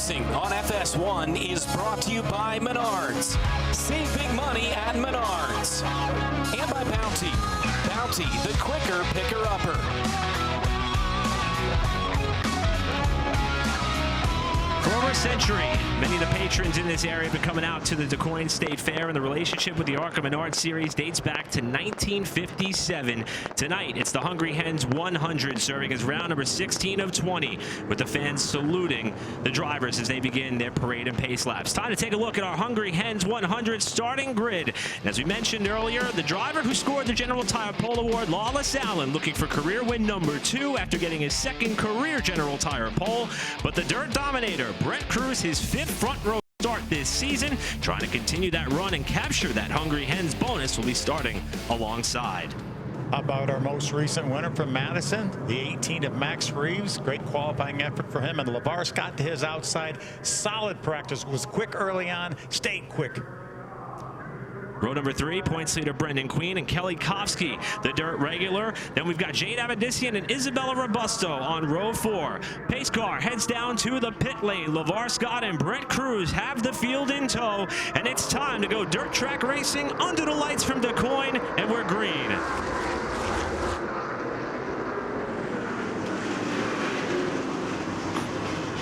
Racing on FS1 is brought to you by Menards. Save big money at Menards. And by Bounty. Bounty, the quicker picker-upper. For over a century, many of the patrons in this area have been coming out to the DuQuoin State Fair, and the relationship with the ARCA Menards Series dates back to 1957. Tonight, it's the Hungry Hens 100, serving as round number 16 of 20, with the fans saluting the drivers as they begin their parade and pace laps. Time to take a look at our Hungry Hens 100 starting grid. And as we mentioned earlier, the driver who scored the General Tire Pole Award, Lawless Allen, looking for career win number 2 after getting his second career General Tire Pole. But the Dirt Dominator, Brett Cruz, his 5th front row start this season, trying to continue that run and capture that Hungry Hens bonus, will be starting alongside. How about our most recent winner from Madison, the 18 of Max Reeves? Great qualifying effort for him, and LeVar Scott to his outside. Solid practice, was quick early on, stayed quick. Row number 3, points leader Brendan Queen and Kelly Kofsky, the Dirt regular. Then we've got Jade Avedisian and Isabella Robusto on row 4. Pace car heads down to the pit lane. LeVar Scott and Brett Cruz have the field in tow, and it's time to go dirt track racing under the lights from DuQuoin, and we're green.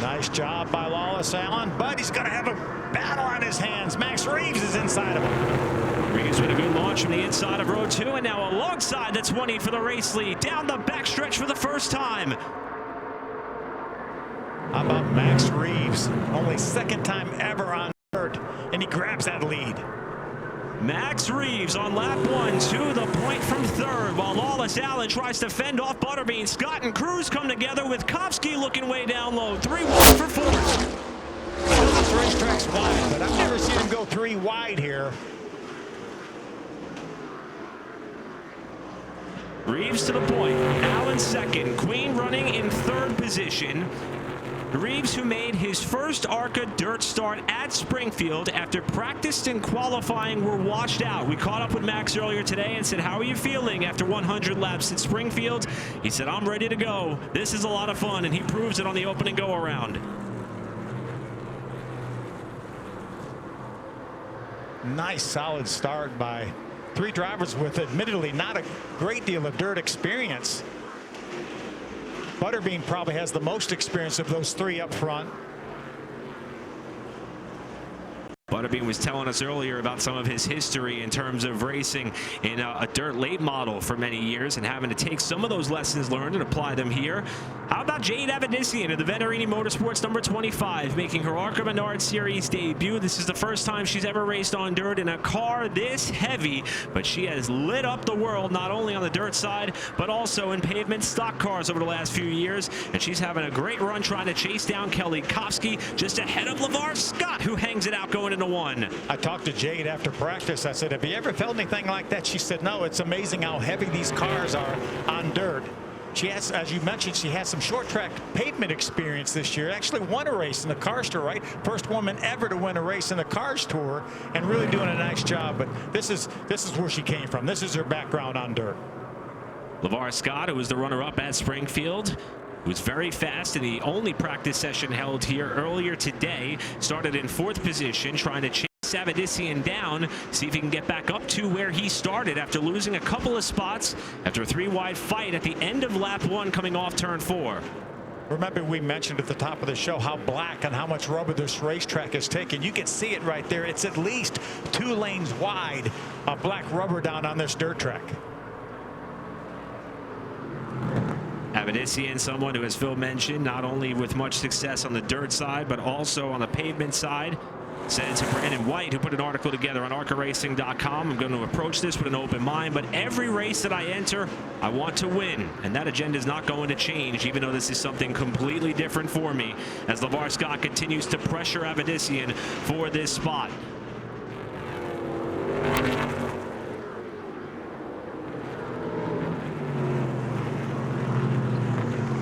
Nice job by Lawless Allen, but he's going to have a battle on his hands. Max Reeves is inside of him. Reeves with a good launch from the inside of row 2, and now alongside the 20 for the race lead. Down the backstretch for the first time. How about Max Reeves? Only second time ever on dirt, and he grabs that lead. Max Reeves on lap 1 to the point from 3rd, while Lawless Allen tries to fend off Butterbean. Scott and Cruz come together with Kofsky looking way down low. 3 wide for 4th. I know this racetrack's wide, but I've never seen him go 3 wide here. Reeves to the point. Allen 2nd. Queen running in 3rd position. Reeves, who made his first ARCA dirt start at Springfield after practice and qualifying were washed out. We caught up with Max earlier today and said, how are you feeling after 100 laps at Springfield? He said, I'm ready to go. This is a lot of fun, and he proves it on the opening go-around. Nice, solid start by 3 drivers with admittedly not a great deal of dirt experience. Butterbean probably has the most experience of those 3 up front. Butterbean was telling us earlier about some of his history in terms of racing in a dirt late model for many years and having to take some of those lessons learned and apply them here. How about Jade Avedisian of the Venturini Motorsports number 25, making her ARCA Menards Series debut. This is the first time she's ever raced on dirt in a car this heavy, but she has lit up the world not only on the dirt side, but also in pavement stock cars over the last few years, and she's having a great run trying to chase down Kelly Kofsky just ahead of LeVar Scott, who hangs it out going into 1. I talked to Jade after practice. I said, have you ever felt anything like that? She said, no, it's amazing how heavy these cars are on dirt. She has, as you mentioned, she has some short track pavement experience this year. Actually won a race in the Cars Tour, right? First woman ever to win a race in the Cars Tour, and really doing a nice job. But this is where she came from. This is her background on dirt. LeVar Scott, who was the runner-up at Springfield, was very fast in the only practice session held here earlier today. Started in 4th position, trying to chase Avedisian down, see if he can get back up to where he started after losing a couple of spots after a 3-wide fight at the end of lap 1 coming off turn 4. Remember, we mentioned at the top of the show how black and how much rubber this racetrack is taking. You can see it right there. It's at least 2 lanes wide of black rubber down on this dirt track. Avedisian, someone who, as Phil mentioned, not only with much success on the dirt side, but also on the pavement side. Said to Brandon White, who put an article together on ARCARacing.com, I'm going to approach this with an open mind, but every race that I enter, I want to win. And that agenda is not going to change, even though this is something completely different for me, as LeVar Scott continues to pressure Avedisian for this spot.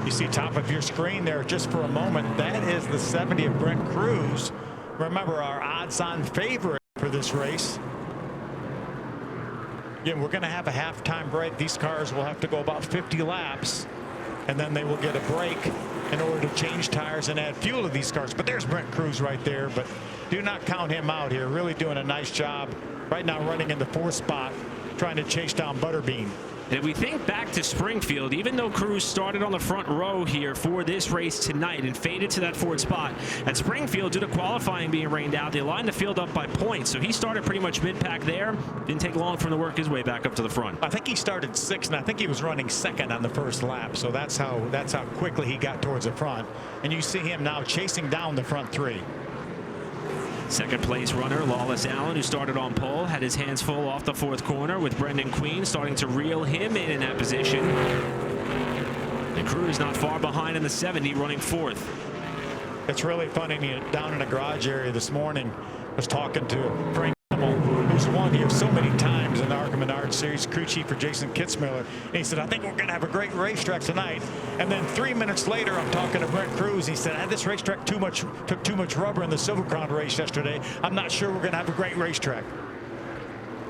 You see top of your screen there just for a moment. That is the 70 of Brent Cruz. Remember, our odds-on favorite for this race. Again, we're going to have a halftime break. These cars will have to go about 50 laps, and then they will get a break in order to change tires and add fuel to these cars. But there's Brent Cruz right there, but do not count him out here. Really doing a nice job right now, running in the 4th spot, trying to chase down Butterbean. And if we think back to Springfield, even though Cruz started on the front row here for this race tonight and faded to that 4th spot, at Springfield, due to qualifying being rained out, they lined the field up by points. So he started pretty much mid-pack there. Didn't take long for him to work his way back up to the front. I think he started 6th, and I think he was running 2nd on the 1st lap. So that's how quickly he got towards the front. And you see him now chasing down the front 3. Second place runner Lawless Allen, who started on pole, had his hands full off the 4th corner with Brendan Queen starting to reel him in that position. And Cruz not far behind in the 70, running 4th. It's really funny. Down in the garage area this morning, I was talking to Frank, who's won here so many times in the ARCA Menards Series, crew chief for Jason Kitzmiller. And he said, I think we're going to have a great racetrack tonight. And then 3 minutes later, I'm talking to Brent Cruz. He said, this racetrack took too much rubber in the Silver Crown race yesterday. I'm not sure we're going to have a great racetrack.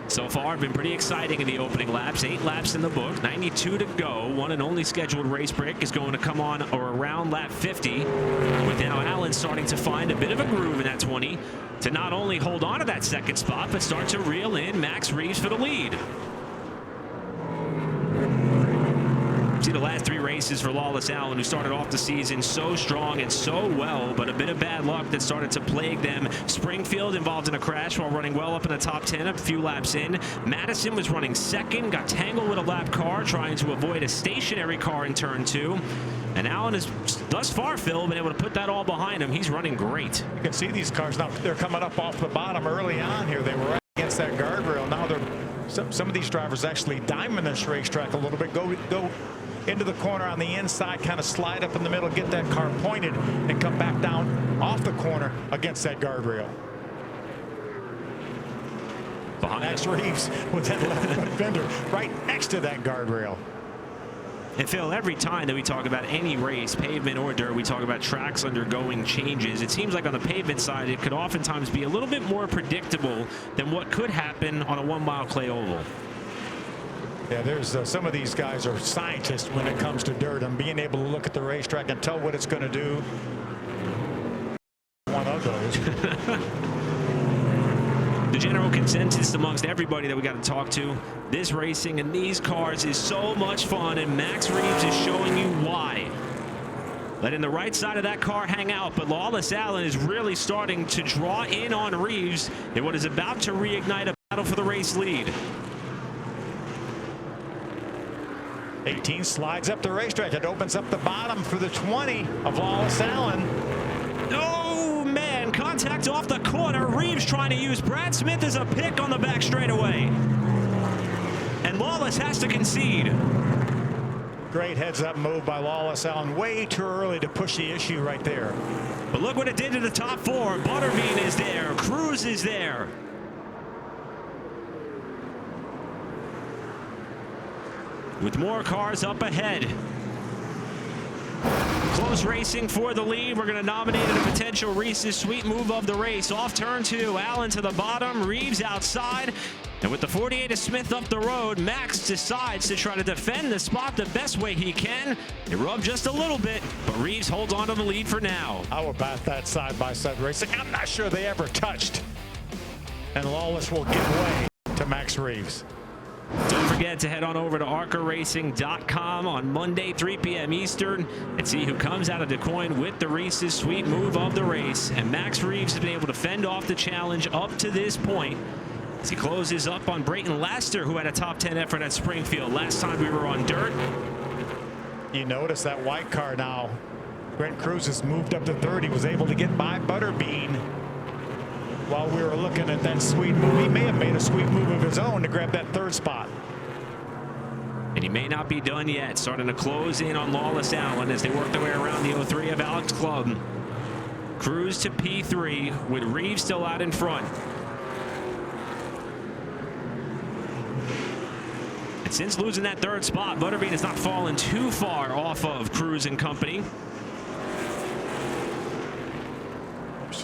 So far, been pretty exciting in the opening laps. 8 laps in the book, 92 to go. One and only scheduled race break is going to come on or around lap 50. With now Allen starting to find a bit of a groove in that 20 to not only hold on to that 2nd spot, but start to reel in Max Reeves for the lead. See the last 3 races for Lawless Allen, who started off the season so strong and so well, but a bit of bad luck that started to plague them. Springfield involved in a crash while running well up in the top 10 a few laps in. Madison was running 2nd, got tangled with a lap car trying to avoid a stationary car in turn 2. And Allen has, thus far, Phil, been able to put that all behind him. He's running great. You can see these cars now. They're coming up off the bottom early on here. They were right against that guardrail. Now some of these drivers actually diamond this racetrack a little bit. Go into the corner on the inside, kind of slide up in the middle, get that car pointed, and come back down off the corner against that guardrail. Behind Max Reeves with that left front fender right next to that guardrail. And Phil, every time that we talk about any race, pavement or dirt, we talk about tracks undergoing changes. It seems like on the pavement side, it could oftentimes be a little bit more predictable than what could happen on a 1-mile clay oval. Yeah, there's some of these guys are scientists when it comes to dirt and being able to look at the racetrack and tell what it's going to do. One of those. The general consensus amongst everybody that we got to talk to, this racing and these cars is so much fun, and Max Reeves is showing you why. Letting the right side of that car hang out, but Lawless Allen is really starting to draw in on Reeves in what is about to reignite a battle for the race lead. 18 slides up the racetrack. It opens up the bottom for the 20 of Lawless Allen. Oh, man. Contact off the corner. Reeves trying to use Brad Smith as a pick on the back straightaway. And Lawless has to concede. Great heads-up move by Lawless Allen. Way too early to push the issue right there. But look what it did to the top 4. Butterbean is there. Cruz is there. With more cars up ahead. Close racing for the lead. We're going to nominate it a potential Reese's Sweet move of the race. Off turn 2, Allen to the bottom, Reeves outside. And with the 48 of Smith up the road, Max decides to try to defend the spot the best way he can. It rubbed just a little bit, but Reeves holds on to the lead for now. How about that side-by-side racing? I'm not sure they ever touched. And Lawless will give way to Max Reeves. Don't forget to head on over to arcaracing.com on Monday, 3 p.m. Eastern, and see who comes out of DuQuoin with the Reese's Sweet move of the race. And Max Reeves has been able to fend off the challenge up to this point as he closes up on Brayton Laster, who had a top 10 effort at Springfield last time we were on dirt. You notice that white car now. Brent Cruz has moved up to 30, was able to get by Butterbean. While we were looking at that sweet move, he may have made a sweet move of his own to grab that 3rd spot. And he may not be done yet. Starting to close in on Lawless Allen as they work their way around the 03 of Alex Club. Cruz to P3 with Reeves still out in front. And since losing that 3rd spot, Butterbean has not fallen too far off of Cruz and company.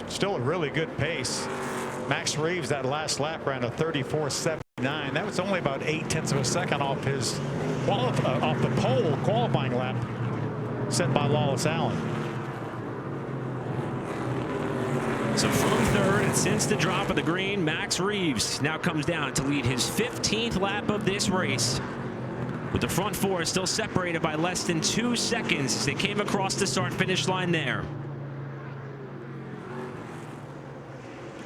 Still a really good pace. Max Reeves, that last lap, ran a 34.79. That was only about 0.8 of a second off his off the pole qualifying lap set by Lawless Allen. So from third, and since the drop of the green, Max Reeves now comes down to lead his 15th lap of this race, with the front four still separated by less than 2 seconds as they came across the start-finish line there.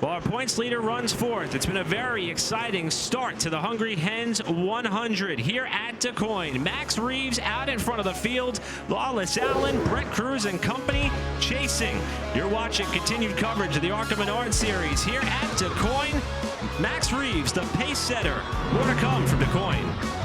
Well, our points leader runs fourth. It's been a very exciting start to the Hungry Hens 100 here at DuQuoin. Max Reeves out in front of the field. Lawless Allen, Brett Cruz and company chasing. You're watching continued coverage of the ARCA Menards Series here at DuQuoin. Max Reeves, the pace setter. More to come from DuQuoin.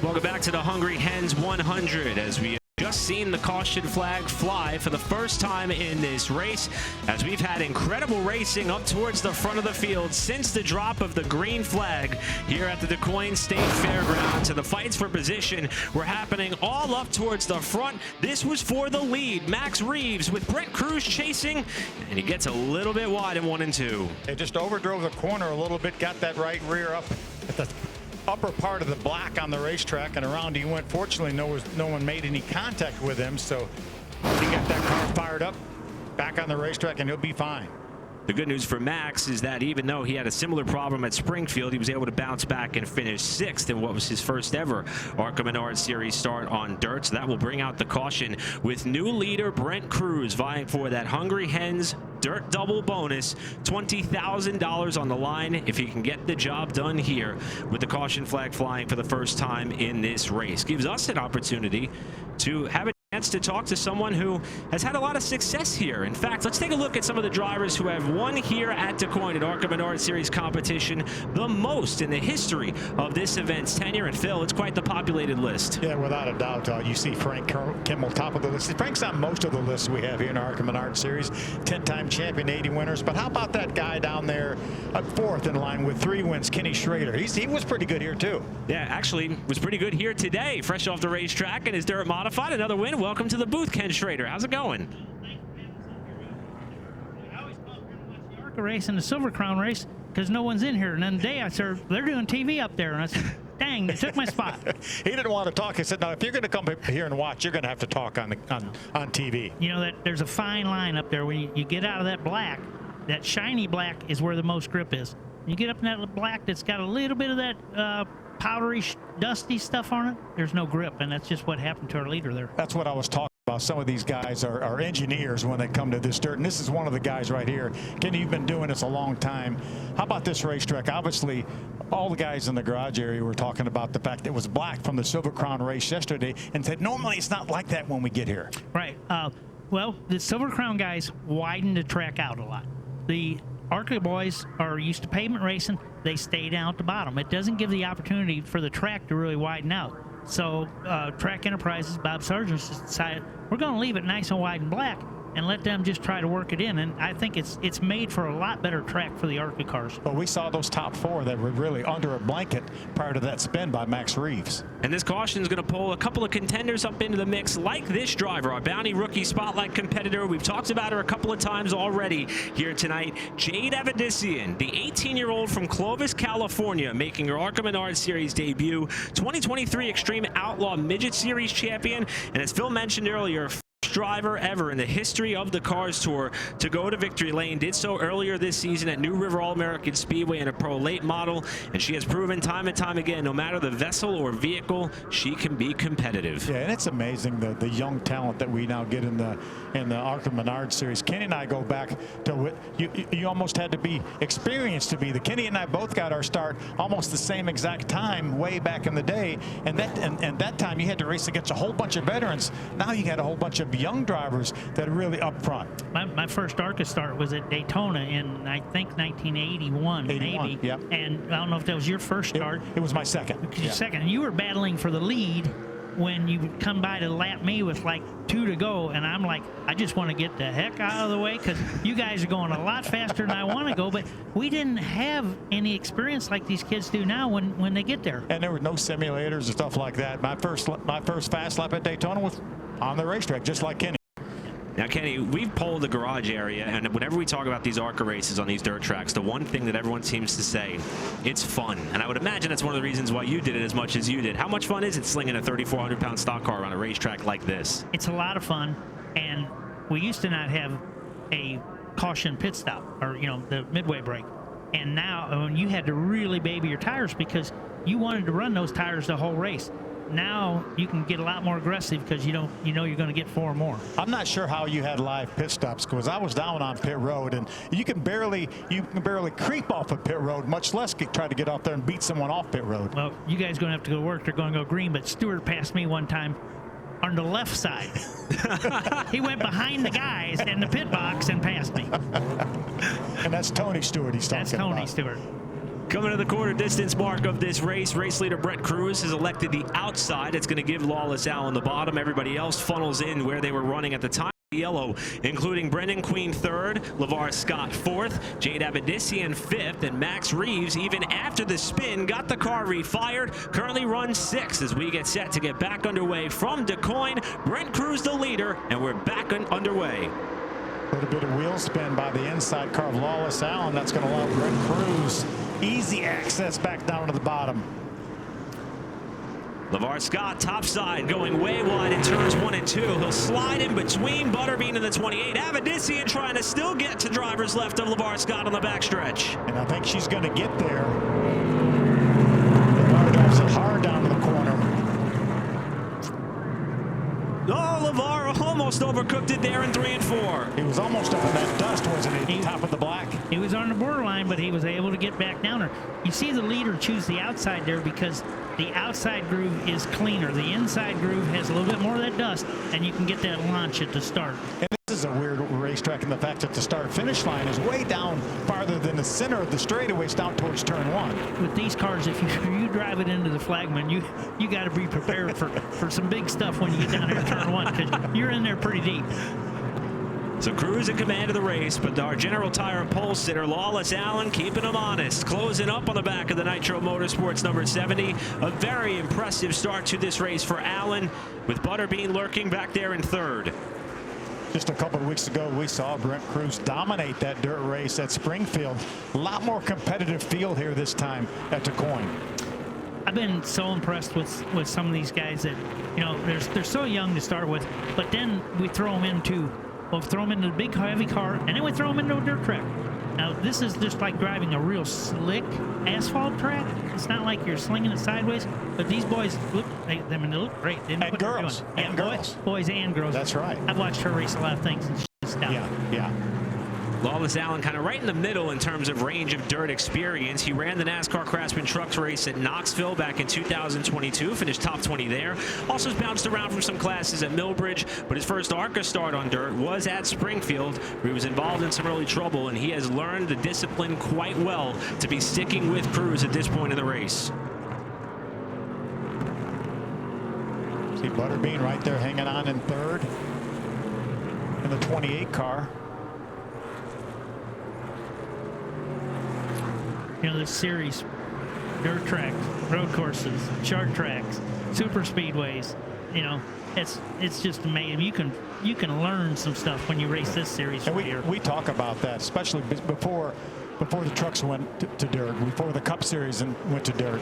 Welcome back to the Hungry Hens 100 as we just seen the caution flag fly for the first time in this race, as we've had incredible racing up towards the front of the field since the drop of the green flag here at the DuQuoin State Fairgrounds. And the fights for position were happening all up towards the front. This was for the lead. Max Reeves with Brett Cruz chasing, and he gets a little bit wide in 1 and 2. They just overdrove the corner a little bit, got that right rear up at the upper part of the black on the racetrack, and around he went. Fortunately, no one made any contact with him, so he got that car fired up back on the racetrack, and he'll be fine. The good news for Max is that even though he had a similar problem at Springfield, he was able to bounce back and finish 6th in what was his first ever ARCA Menards Series start on dirt. So that will bring out the caution with new leader Brent Cruz vying for that Hungry Hens dirt double bonus, $20,000 on the line if he can get the job done here with the caution flag flying for the first time in this race. Gives us an opportunity to have a chance to talk to someone who has had a lot of success here. In fact, let's take a look at some of the drivers who have won here at DuQuoin at ARCA Menards Series competition, the most in the history of this event's tenure. And Phil, it's quite the populated list. Yeah, without a doubt. You see Frank Kimmel top of the list. Frank's on most of the lists we have here in ARCA Menards Series. 10-time champion, 80 winners. But how about that guy down there up fourth in line with 3 wins, Kenny Schrader? He was pretty good here too. Yeah, actually was pretty good here today, fresh off the racetrack and his dirt modified. Another win. Welcome to the booth, Ken Schrader. How's it going? I always come up here to watch the ARCA race and the Silver Crown race because no one's in here. And then the day I said, they're doing TV up there. And I said, dang, they took my spot. He didn't want to talk. He said, no, if you're going to come here and watch, you're going to have to talk on TV. You know, that there's a fine line up there. When you get out of that black, that shiny black is where the most grip is. You get up in that black that's got a little bit of that powdery, dusty stuff on it, there's no grip, and that's just what happened to our leader there. That's what I was talking about. Some of these guys are engineers when they come to this dirt, and this is one of the guys right here. Kenny, you've been doing this a long time. How about this racetrack? Obviously, all the guys in the garage area were talking about the fact that it was black from the Silver Crown race yesterday, and said normally it's not like that when we get here. Right. Well, the Silver Crown guys widened the track out a lot. The ARCA boys are used to pavement racing. They stay down at the bottom. It doesn't give the opportunity for the track to really widen out. So Track Enterprises, Bob Sargent, decided we're going to leave it nice and wide and black and let them just try to work it in. And I think it's made for a lot better track for the ARCA cars. Well, we saw those top 4 that were really under a blanket prior to that spin by Max Reeves. And this caution is going to pull a couple of contenders up into the mix, like this driver, our Bounty Rookie Spotlight competitor. We've talked about her a couple of times already here tonight. Jade Avedisian, the 18-year-old from Clovis, California, making her ARCA Menards Series debut. 2023 Extreme Outlaw Midget Series champion. And as Phil mentioned earlier, driver ever in the history of the Cars Tour to go to victory lane. Did so earlier this season at New River All-American Speedway in a Pro Late model, and she has proven time and time again, no matter the vessel or vehicle, she can be competitive. Yeah, and it's amazing the young talent that we now get in the ARCA Menards Series. Kenny and I go back to you almost had to be experienced to be the Kenny and I both got our start almost the same exact time way back in the day, and that time you had to race against a whole bunch of veterans. Now you got a whole bunch of young drivers that are really up front. My first ARCA start was at Daytona in, I think, 1981, maybe. Yep. And I don't know if that was your first start. It was my second. Your second. And you were battling for the lead when you come by to lap me with like 2 to go, and I'm like, I just want to get the heck out of the way because you guys are going a lot faster than I want to go. But we didn't have any experience like these kids do now when they get there. And there were no simulators and stuff like that. My first fast lap at Daytona was on the racetrack, just like Kenny. Now, Kenny, we've polled the garage area, and whenever we talk about these ARCA races on these dirt tracks, the one thing that everyone seems to say, it's fun. And I would imagine that's one of the reasons why you did it as much as you did. How much fun is it slinging a 3,400-pound stock car on a racetrack like this? It's a lot of fun, and we used to not have a caution pit stop, or, you know, the midway break. And now you had to really baby your tires because you wanted to run those tires the whole race. Now you can get a lot more aggressive because you know you're going to get 4 more. I'm not sure how you had live pit stops because I was down on pit road, and you can barely creep off of pit road, much less try to get out there and beat someone off pit road. Well, you guys going to have to go to work. They're going to go green, but Stewart passed me one time on the left side. He went behind the guys in the pit box and passed me. And that's Tony Stewart he's talking about. That's Tony Stewart. Coming to the quarter distance mark of this race, race leader Brett Cruz has elected the outside. It's going to give Lawless Alan the bottom. Everybody else funnels in where they were running at the time. Yellow, including Brendan Queen 3rd, LeVar Scott 4th, Jade Avedisian 5th, and Max Reeves, even after the spin, got the car refired, currently runs 6th as we get set to get back underway from DuQuoin. Brent Cruz the leader, and we're back underway. A little bit of wheel spin by the inside car of Lawless Alan. That's going to allow Brent Cruz easy access back down to the bottom. LeVar Scott topside going way wide in turns 1 and 2. He'll slide in between Butterbean and the 28. Avedisian trying to still get to drivers left of LeVar Scott on the backstretch. And I think she's going to get there. LeVar drives it hard down to the corner. Oh, LeVar almost overcooked it there in 3 and 4. He was almost up in that dust, wasn't he? Top of the black. He was on the borderline, but he was able to get back down there. You see the leader choose the outside there because the outside groove is cleaner. The inside groove has a little bit more of that dust, and you can get that launch at the start. And this is a weird racetrack in the fact that the start-finish line is way down farther than the center of the straightaways down towards turn 1. With these cars, if you drive it into the flagman, you got to be prepared for some big stuff when you get down there to turn 1 because you're in there pretty deep. So Cruz in command of the race, but our general tire and pole sitter, Lawless Alan, keeping him honest. Closing up on the back of the Nitro Motorsports number 70. A very impressive start to this race for Alan, with Butterbean lurking back there in 3rd. Just a couple of weeks ago, we saw Brent Cruz dominate that dirt race at Springfield. A lot more competitive field here this time at DuQuoin. I've been so impressed with some of these guys that, you know, they're so young to start with, but then we throw them into the big heavy car, and then we throw them into a dirt track. Now, this is just like driving a real slick asphalt track. It's not like you're slinging it sideways, but these boys they look great. They know and what girls. they're doing. And girls. Boys and girls. That's right. I've watched her race a lot of things, and she's stout. Yeah. Lawless Alan kind of right in the middle in terms of range of dirt experience. He ran the NASCAR Craftsman Trucks race at Knoxville back in 2022, finished top 20 there. Also bounced around from some classes at Millbridge, but his first ARCA start on dirt was at Springfield, where he was involved in some early trouble, and he has learned the discipline quite well to be sticking with Cruz at this point in the race. See Butterbean right there hanging on in 3rd in the 28 car. You know, this series, dirt tracks, road courses, short tracks, super speedways, you know, it's just amazing. You can learn some stuff when you race this series. And we talk about that, especially before the trucks went to dirt, before the Cup Series and went to dirt.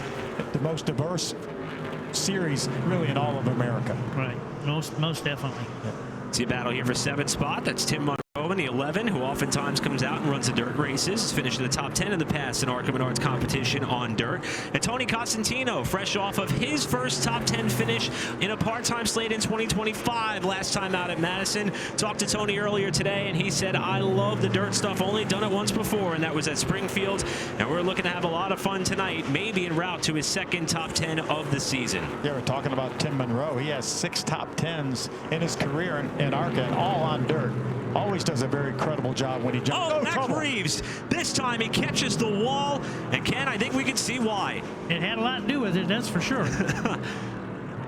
The most diverse series really in all of America. Right, most definitely. Yeah. See a battle here for 7th spot. That's Tim Monroe in the 11, who oftentimes comes out and runs the dirt races. He's finished in the top 10 in the past in ARCA Menards competition on dirt. And Tony Costantino, fresh off of his first top 10 finish in a part-time slate in 2025, last time out at Madison. Talked to Tony earlier today, and he said, I love the dirt stuff, only done it once before, and that was at Springfield. And we're looking to have a lot of fun tonight, maybe en route to his 2nd top 10 of the season. Yeah, we're talking about Tim Monroe. He has 6 top 10s in his career in ARCA, and all on dirt. Always does a very credible job when he jumps. Oh, Max Reeves. This time he catches the wall. And Ken, I think we can see why. It had a lot to do with it, that's for sure.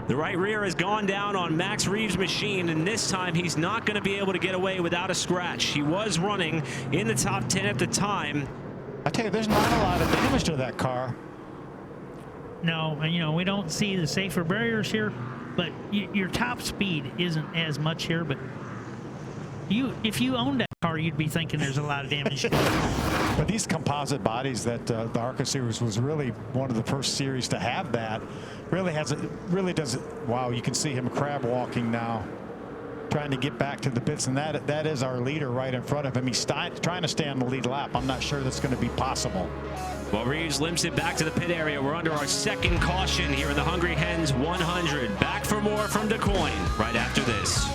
The right rear has gone down on Max Reeves' machine, and this time he's not going to be able to get away without a scratch. He was running in the top 10 at the time. I tell you, there's not a lot of damage to that car. No, you know, we don't see the safer barriers here, but your top speed isn't as much here, but If you owned that car, you'd be thinking there's a lot of damage. But these composite bodies that the ARCA series was really one of the first series to have that really does. Wow, you can see him crab walking now, trying to get back to the pits, and that is our leader right in front of him. He's trying to stay on the lead lap. I'm not sure that's going to be possible. Well, Reeves limps it back to the pit area. We're under our second caution here in the Hungry Hens 100. Back for more from DuQuoin right after this.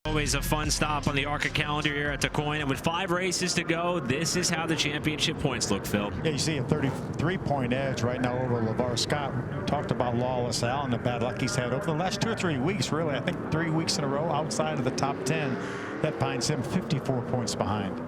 Always a fun stop on the ARCA calendar here at DuQuoin, and with 5 races to go, this is how the championship points look, Phil. Yeah, you see a 33-point edge right now over LeVar Scott. We talked about Lawless Al and the bad luck he's had over the last 2 or 3 weeks, really. I think 3 weeks in a row outside of the top 10. That finds him 54 points behind.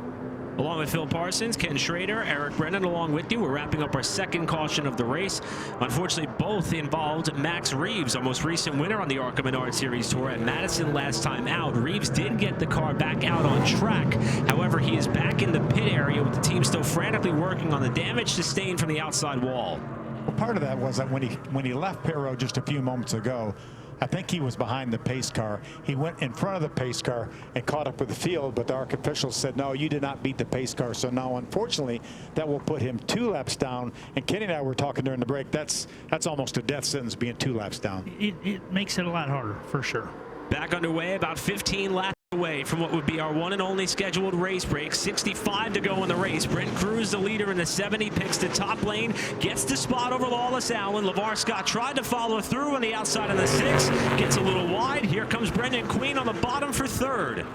Along with Phil Parsons, Ken Schrader, Eric Brennan along with you. We're wrapping up our second caution of the race. Unfortunately, both involved Max Reeves, our most recent winner on the ARCA Menards Series Tour at Madison last time out. Reeves did get the car back out on track. However, he is back in the pit area with the team still frantically working on the damage sustained from the outside wall. Well, part of that was that when he left pit road just a few moments ago, I think he was behind the pace car. He went in front of the pace car and caught up with the field, but the ARC officials said, no, you did not beat the pace car. So now, unfortunately, that will put him 2 laps down. And Kenny and I were talking during the break. That's almost a death sentence, being 2 laps down. It makes it a lot harder, for sure. Back underway, about 15 laps away from what would be our one and only scheduled race break. 65 to go in the race. Brent Cruz, the leader in the 70, picks the top lane, gets the spot over Lawless Allen. LeVar Scott tried to follow through on the outside of the 6, gets a little wide. Here comes Brendan Queen on the bottom for 3rd.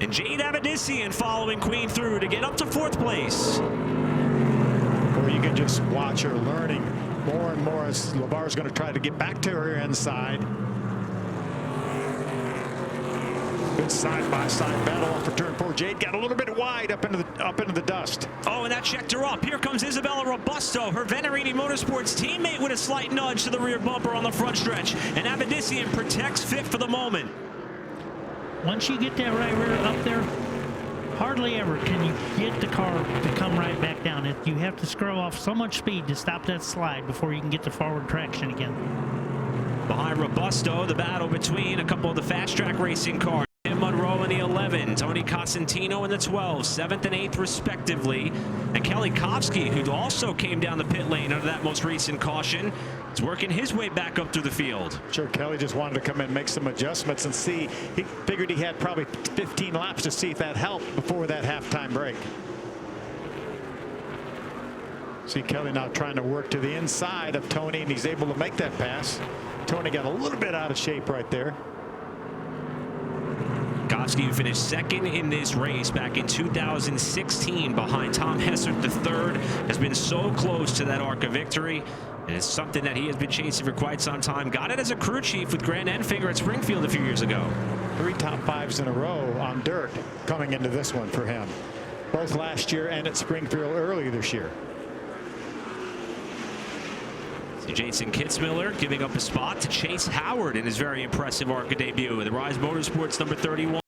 And Jade Avedisian following Queen through to get up to 4th place. Or you can just watch her learning more and more as LeVar's going to try to get back to her inside. Good side-by-side battle off for turn 4. Jade got a little bit wide up into the dust. Oh, and that checked her up. Here comes Isabella Robusto, her Venerini Motorsports teammate, with a slight nudge to the rear bumper on the front stretch. And Avedisian protects 5th for the moment. Once you get that right rear up there, hardly ever can you get the car to come right back down. You have to scroll off so much speed to stop that slide before you can get the forward traction again. Behind Robusto, the battle between a couple of the fast track racing cars. Tim Monroe in the 11, Tony Cosentino in the 12, 7th and 8th respectively. And Kelly Kopsky, who also came down the pit lane under that most recent caution, is working his way back up through the field. Sure, Kelly just wanted to come in and make some adjustments and see. He figured he had probably 15 laps to see if that helped before that halftime break. See Kelly now trying to work to the inside of Tony, and he's able to make that pass. Tony got a little bit out of shape right there. Kopsky, who finished 2nd in this race back in 2016 behind Tom Hessert III, has been so close to that ARCA victory. And it's something that he has been chasing for quite some time. Got it as a crew chief with Grant Enfinger at Springfield a few years ago. 3 top 5s in a row on dirt coming into this one for him. Both last year and at Springfield earlier this year. Jason Kitzmiller giving up a spot to Chase Howard in his very impressive ARCA debut. The Rise Motorsports number 31.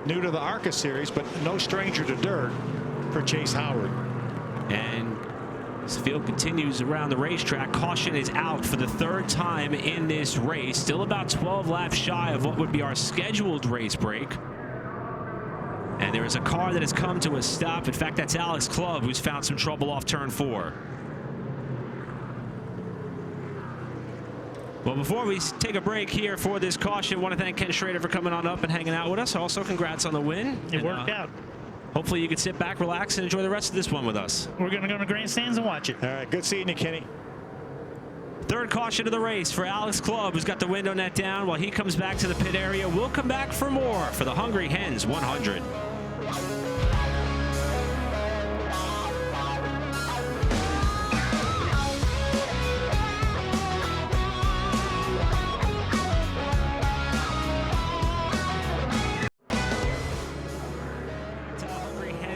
New to the ARCA series, but no stranger to dirt for Chase Howard. And this field continues around the racetrack. Caution is out for the 3rd time in this race. Still about 12 laps shy of what would be our scheduled race break. And there is a car that has come to a stop. In fact, that's Alex Clubb, who's found some trouble off turn 4. Well, before we take a break here for this caution, I want to thank Ken Schrader for coming on up and hanging out with us. Also, congrats on the win. It worked out. Hopefully you can sit back, relax, and enjoy the rest of this one with us. We're going to go to grandstands and watch it. All right, good seeing you, Kenny. 3rd caution of the race for Alex Clubb, who's got the window net down while he comes back to the pit area. We'll come back for more for the Hungry Hens 100.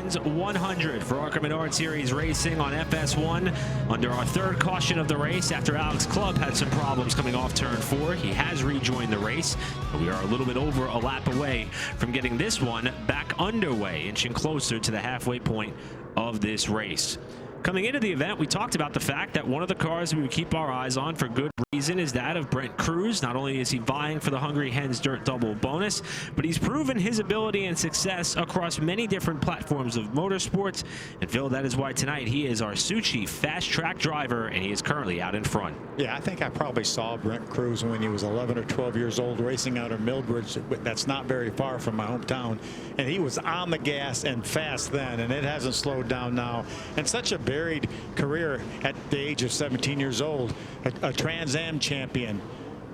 Legends 100 for ARCA Menards Series Racing on FS1 under our third caution of the race after Alex Clubb had some problems coming off turn 4. He has rejoined the race, but we are a little bit over a lap away from getting this one back underway, inching closer to the halfway point of this race. Coming into the event, we talked about the fact that one of the cars we would keep our eyes on for good reason is that of Brent Cruz. Not only is he vying for the Hungry Hens Dirt Double bonus, but he's proven his ability and success across many different platforms of motorsports. And Phil, that is why tonight he is our Suchi fast track driver, and he is currently out in front. Yeah, I think I probably saw Brent Cruz when he was 11 or 12 years old racing out of Millbridge. That's not very far from my hometown. And he was on the gas and fast then, and it hasn't slowed down now. And such a varied career at the age of 17 years old. A Trans Am champion,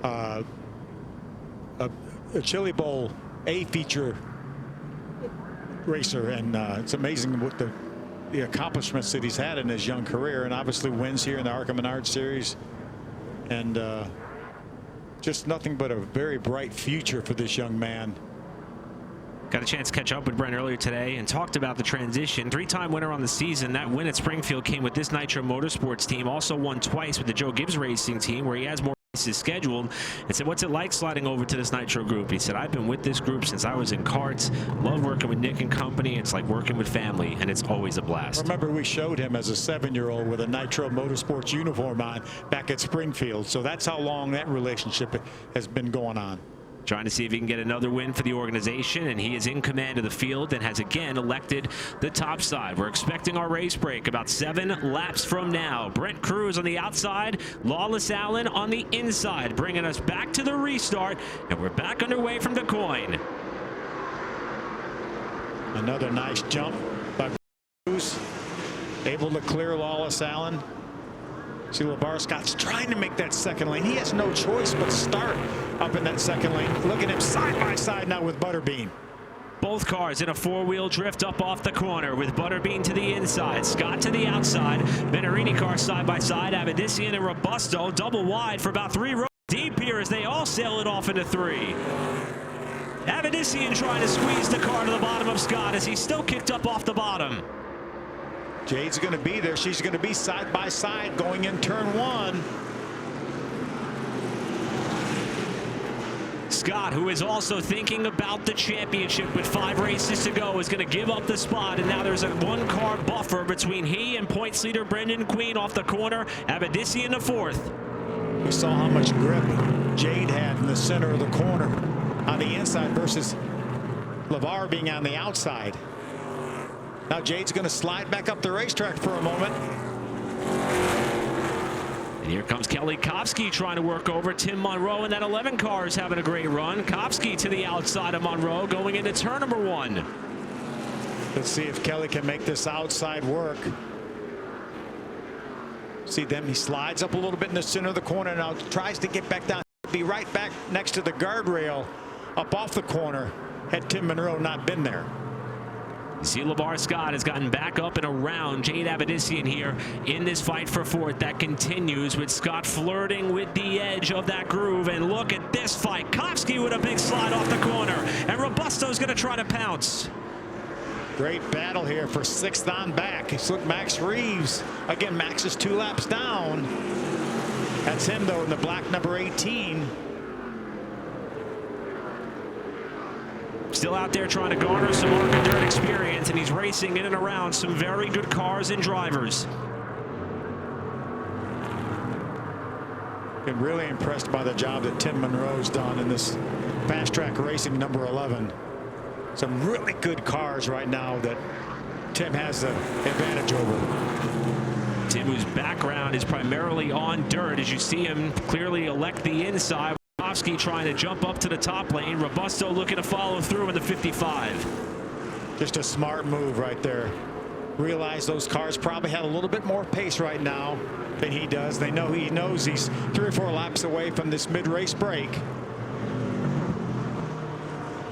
a Chili Bowl A feature racer, and it's amazing what the accomplishments that he's had in his young career, and obviously wins here in the ARCA Menards Series, and just nothing but a very bright future for this young man. Got a chance to catch up with Brent earlier today and talked about the transition. Three-time winner on the season. That win at Springfield came with this Nitro Motorsports team. Also won twice with the Joe Gibbs Racing team, where he has more races scheduled. And said, what's it like sliding over to this Nitro group? He said, I've been with this group since I was in karts. Love working with Nick and company. It's like working with family, and it's always a blast. Remember, we showed him as a 7-year-old with a Nitro Motorsports uniform on back at Springfield. So that's how long that relationship has been going on. Trying to see if he can get another win for the organization, and he is in command of the field and has again elected the top side. We're expecting our race break about 7 laps from now. Brent Cruz on the outside, Lawless Allen on the inside, bringing us back to the restart, and we're back underway from DuQuoin. Another nice jump by Cruz, able to clear Lawless Allen. See, LeVar Scott's trying to make that second lane. He has no choice but start up in that second lane. Look at him side by side now with Butterbean. Both cars in a 4-wheel drift up off the corner with Butterbean to the inside, Scott to the outside, Benarini car side by side, Avedisian and Robusto double wide for about 3 rows deep here as they all sail it off into 3. Avedisian trying to squeeze the car to the bottom of Scott as he's still kicked up off the bottom. Jade's going to be there. She's going to be side by side going in turn 1. Scott, who is also thinking about the championship with 5 races to go, is going to give up the spot, and now there's a 1-car buffer between he and points leader Brendan Queen off the corner. Avedisian the 4th. We saw how much grip Jade had in the center of the corner on the inside versus LeVar being on the outside. Now Jade's going to slide back up the racetrack for a moment. And here comes Kelly Kopsky trying to work over Tim Monroe, and that 11 car is having a great run. Kopsky to the outside of Monroe going into turn number 1. Let's see if Kelly can make this outside work. See them, he slides up a little bit in the center of the corner, now tries to get back down. Be right back next to the guardrail up off the corner had Tim Monroe not been there. You see LeVar Scott has gotten back up and around Jade Avedisian here in this fight for 4th. That continues with Scott flirting with the edge of that groove. And look at this fight. Kopsky with a big slide off the corner. And Robusto's going to try to pounce. Great battle here for 6th on back. It's look Max Reeves. Again, Max is 2 laps down. That's him, though, in the black number 18. Still out there trying to garner some ARCA Dirt experience, and he's racing in and around some very good cars and drivers. Been really impressed by the job that Tim Monroe's done in this fast track racing number 11. Some really good cars right now that Tim has the advantage over. Tim, whose background is primarily on dirt, as you see him clearly elect the inside. Kopsky trying to jump up to the top lane. Robusto looking to follow through in the 55. Just a smart move right there. Realize those cars probably had a little bit more pace right now than he does. They know he knows he's 3 or 4 laps away from this mid-race break.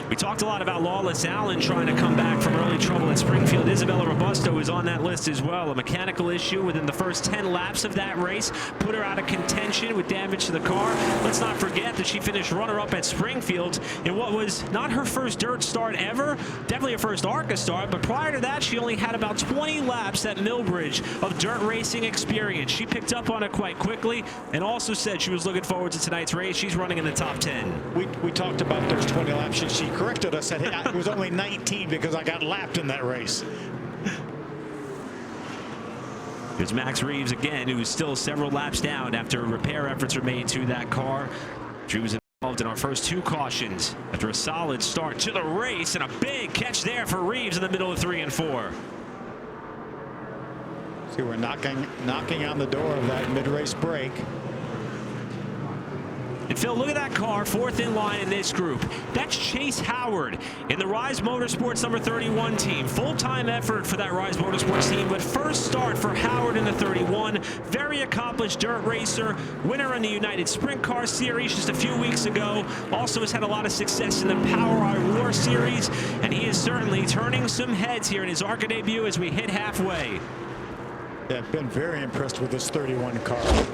We talked a lot about Lawless Allen trying to come back from early trouble at Springfield. Is Isabella Robusto is on that list as well. A mechanical issue within the first 10 laps of that race put her out of contention with damage to the car. Let's not forget that she finished runner-up at Springfield in what was not her first dirt start ever, definitely her first ARCA start, but prior to that, she only had about 20 laps at Millbridge of dirt racing experience. She picked up on it quite quickly and also said she was looking forward to tonight's race. She's running in the top 10. We talked about those 20 laps. She corrected us, said, hey, it was only 19 because I got lapped in that race. There's Max Reeves again, who's still several laps down after repair efforts are made to that car. Drew was involved in our first 2 cautions after a solid start to the race, and a big catch there for Reeves in the middle of 3 and 4. See, we're knocking on the door of that mid-race break. And Phil, look at that car, 4th in line in this group. That's Chase Howard in the Rise Motorsports number 31 team. Full-time effort for that Rise Motorsports team, but first start for Howard in the 31. Very accomplished dirt racer, winner in the United Sprint Car Series just a few weeks ago. Also has had a lot of success in the Power I War Series, and he is certainly turning some heads here in his ARCA debut as we hit halfway. Yeah, I've been very impressed with this 31 car.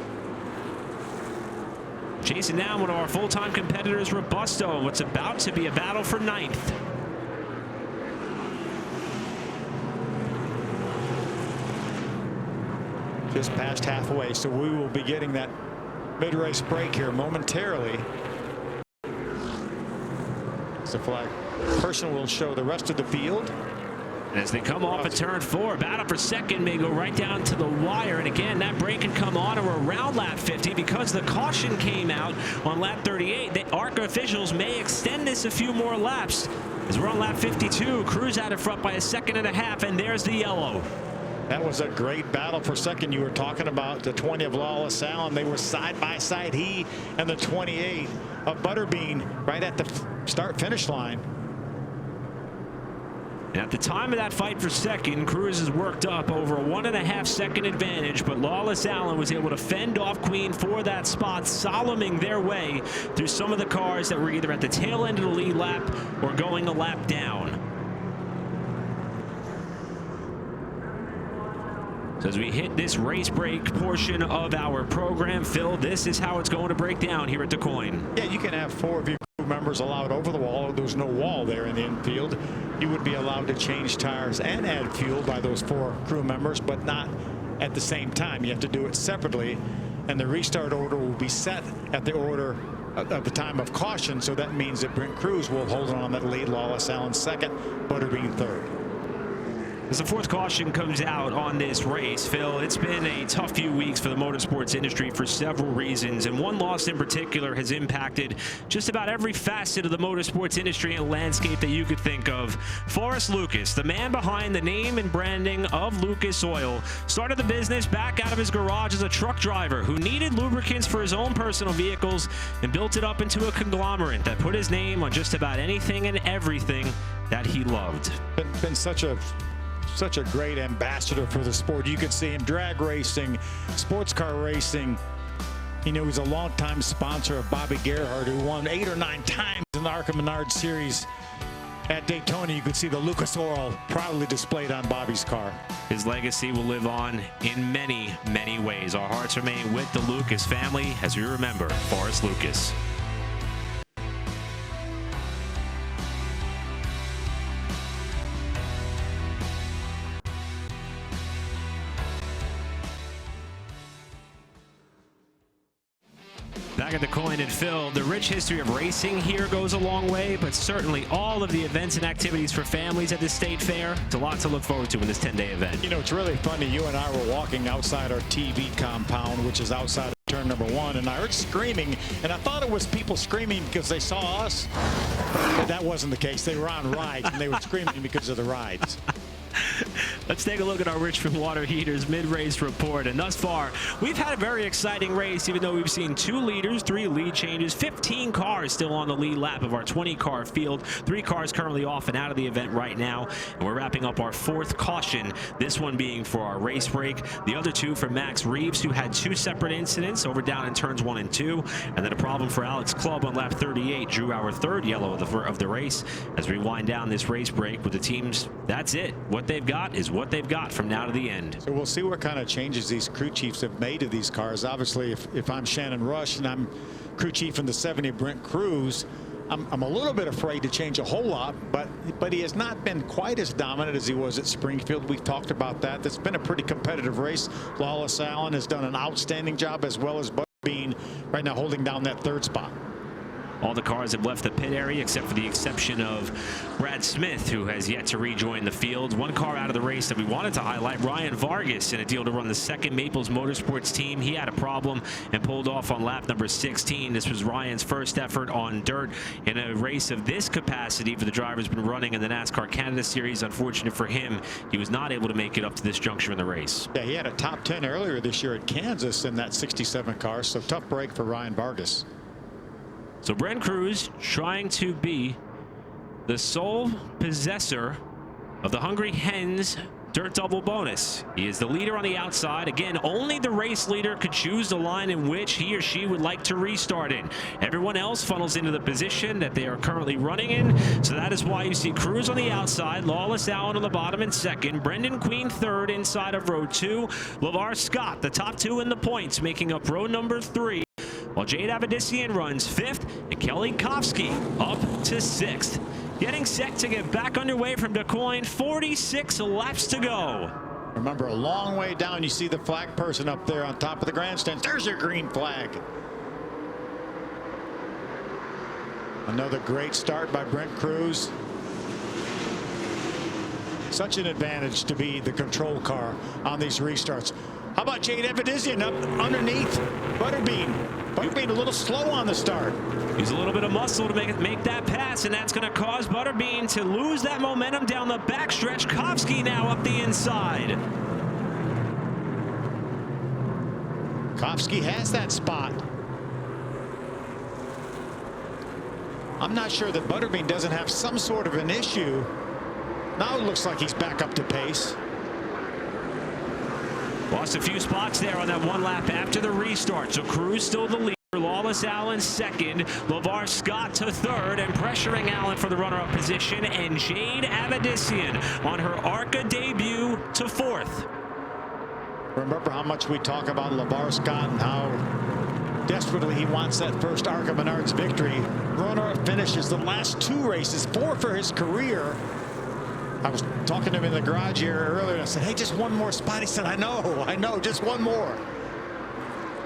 Chasing down one of our full-time competitors, Robusto, in what's about to be a battle for 9th. Just past halfway, so we will be getting that mid-race break here momentarily. As the flag person will show the rest of the field. And as they come off at turn 4, battle for second may go right down to the wire. And again, that break can come on or around lap 50 because the caution came out on lap 38. The ARCA officials may extend this a few more laps. As we're on lap 52, Cruz out in front by 1.5 seconds, and there's the yellow. That was a great battle for second. You were talking about the 20 of Lawless Allen. They were side by side, he and the 28 of Butterbean, right at the start-finish line. And at the time of that fight for second, Cruz has worked up over a 1.5 second advantage, but Lawless Allen was able to fend off Queen for that spot, soloming their way through some of the cars that were either at the tail end of the lead lap or going a lap down. So as we hit this race break portion of our program, Phil, this is how it's going to break down here at DuQuoin. Yeah, you can have 4 of your crew members allowed over the wall. There's no wall there in the infield. You would be allowed to change tires and add fuel by those 4 crew members, but not at the same time. You have to do it separately, and the restart order will be set at the order at the time of caution. So that means that Brent Cruz will hold on that lead, Lawless Allen second, Butterbean third. As the 4th caution comes out on this race, Phil, it's been a tough few weeks for the motorsports industry for several reasons, and one loss in particular has impacted just about every facet of the motorsports industry and landscape that you could think of. Forrest Lucas, the man behind the name and branding of Lucas Oil, started the business back out of his garage as a truck driver who needed lubricants for his own personal vehicles and built it up into a conglomerate that put his name on just about anything and everything that he loved. Been such a great ambassador for the sport. You could see him drag racing, sports car racing. You know, he's a longtime sponsor of Bobby Gerhardt, who won 8 or 9 times in the ARCA Menards Series at Daytona. You could see the Lucas Oil proudly displayed on Bobby's car. His legacy will live on in many, many ways. Our hearts remain with the Lucas family as we remember Forrest Lucas. Back at DuQuoin and Phil, the rich history of racing here goes a long way, but certainly all of the events and activities for families at the State Fair. It's a lot to look forward to in this 10-day event. You know, it's really funny. You and I were walking outside our TV compound, which is outside of turn number 1, and I heard screaming, and I thought it was people screaming because they saw us. But that wasn't the case. They were on rides, and they were screaming because of the rides. Let's take a look at our Richmond Water Heaters mid-race report. And thus far, we've had a very exciting race, even though we've seen 2 leaders, 3 lead changes, 15 cars still on the lead lap of our 20-car field. 3 cars currently off and out of the event right now. And we're wrapping up our 4th caution, this one being for our race break. The other 2 for Max Reeves, who had 2 separate incidents over down in turns 1 and 2. And then a problem for Alex Clubb on lap 38 drew our 3rd yellow of the race. As we wind down this race break with the teams, that's it. What they've got is what they've got from now to the end. So we'll see what kind of changes these crew chiefs have made to these cars. Obviously, if I'm Shannon Rush and I'm crew chief in the 70 Brent Cruz, I'm a little bit afraid to change a whole lot, but he has not been quite as dominant as he was at Springfield. We've talked about that. That's been a pretty competitive race. Lawless Allen has done an outstanding job, as well as Butterbean right now holding down that 3rd spot. All the cars have left the pit area except for the exception of Brad Smith, who has yet to rejoin the field. One car out of the race that we wanted to highlight, Ryan Vargas, in a deal to run the 2nd Maples Motorsports team. He had a problem and pulled off on lap number 16. This was Ryan's first effort on dirt in a race of this capacity for the driver's been running in the NASCAR Canada Series. Unfortunate for him, he was not able to make it up to this juncture in the race. Yeah, he had a top 10 earlier this year at Kansas in that 67 car, so tough break for Ryan Vargas. So Brent Cruz trying to be the sole possessor of the Hungry Hens dirt double bonus. He is the leader on the outside. Again, only the race leader could choose the line in which he or she would like to restart in. Everyone else funnels into the position that they are currently running in. So that is why you see Cruz on the outside, Lawless Allen on the bottom in 2nd, Brendan Queen 3rd inside of row 2, LeVar Scott, the top 2 in the points, making up row number 3. While Jade Avedisian runs 5th, and Kelly Kofsky up to 6th. Getting set to get back underway from DuQuoin, 46 laps to go. Remember, a long way down, you see the flag person up there on top of the grandstands. There's your green flag. Another great start by Brent Cruz. Such an advantage to be the control car on these restarts. How about Jade Avedisian up underneath Butterbean? Butterbean a little slow on the start. He's a little bit of muscle to make that pass, and that's going to cause Butterbean to lose that momentum down the backstretch. Kofsky now up the inside. Kofsky has that spot. I'm not sure that Butterbean doesn't have some sort of an issue. Now it looks like he's back up to pace. Lost a few spots there on that 1 lap after the restart. So Cruz still the leader. Lawless Allen 2nd, LeVar Scott to 3rd, and pressuring Allen for the runner-up position, and Jade Avedisian on her ARCA debut to 4th. Remember how much we talk about LeVar Scott and how desperately he wants that first ARCA Menards victory. Runner-up finishes the last 2 races, 4 for his career. I was talking to him in the garage here earlier, and I said, hey, just 1 more spot. He said, I know, just 1 more.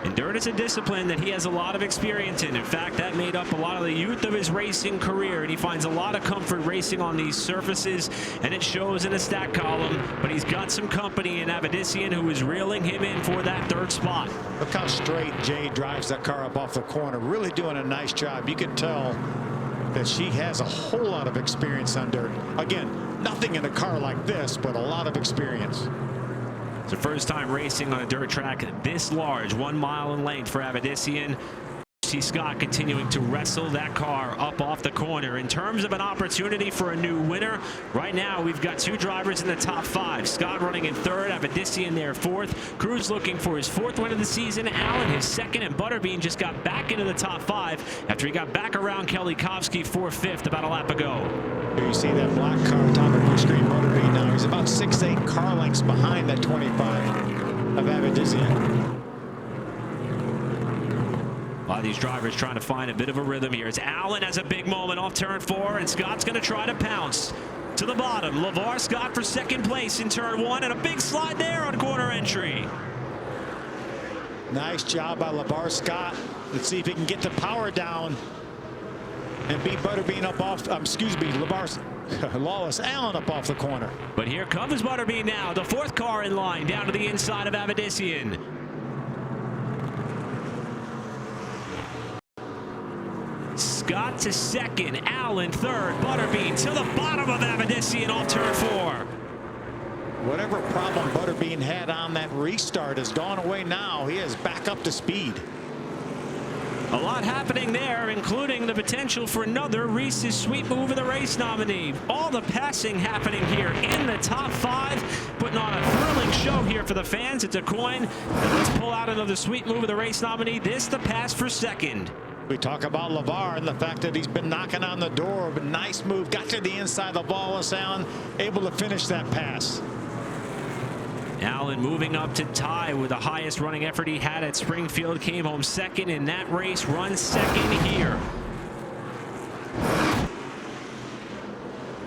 And dirt is a discipline that he has a lot of experience in. In fact, that made up a lot of the youth of his racing career, and he finds a lot of comfort racing on these surfaces, and it shows in a stat column. But he's got some company in Avedisian, who is reeling him in for that 3rd spot. Look how straight Jade drives that car up off the corner, really doing a nice job. You can tell that she has a whole lot of experience on dirt. Again, nothing in a car like this, but a lot of experience. It's the first time racing on a dirt track this large, 1 mile in length for Avedisian. See Scott continuing to wrestle that car up off the corner. In terms of an opportunity for a new winner, right now we've got 2 drivers in the top 5. Scott running in 3rd, Avedisian there 4th. Cruz looking for his 4th win of the season. Allen his 2nd, and Butterbean just got back into the top 5 after he got back around Kelly Kofsky for 5th about a lap ago. Here you see that black car top of your screen, Butterbean now. He's about 6'8" car lengths behind that 25 of Avedisian. A lot of these drivers trying to find a bit of a rhythm here. As Allen has a big moment off turn 4, and Scott's going to try to pounce to the bottom. LeVar Scott for 2nd place in turn 1, and a big slide there on corner entry. Nice job by LeVar Scott. Let's see if he can get the power down and beat Butterbean up off, Lawless Allen up off the corner. But here comes Butterbean now, the 4th car in line, down to the inside of Avedisian. Scott to 2nd, Allen 3rd, Butterbean to the bottom of Avedisian off turn 4. Whatever problem Butterbean had on that restart has gone away now. He is back up to speed. A lot happening there, including the potential for another Reese's Sweet Move of the Race nominee. All the passing happening here in the top 5, putting on a thrilling show here for the fans at DuQuoin. Let's pull out another Sweet Move of the Race nominee. This the pass for second. We talk about LeVar and the fact that he's been knocking on the door, but nice move. Got to the inside of Wallace Allen, able to finish that pass. Allen moving up to tie with the highest running effort he had at Springfield. Came home second in that race, runs second here.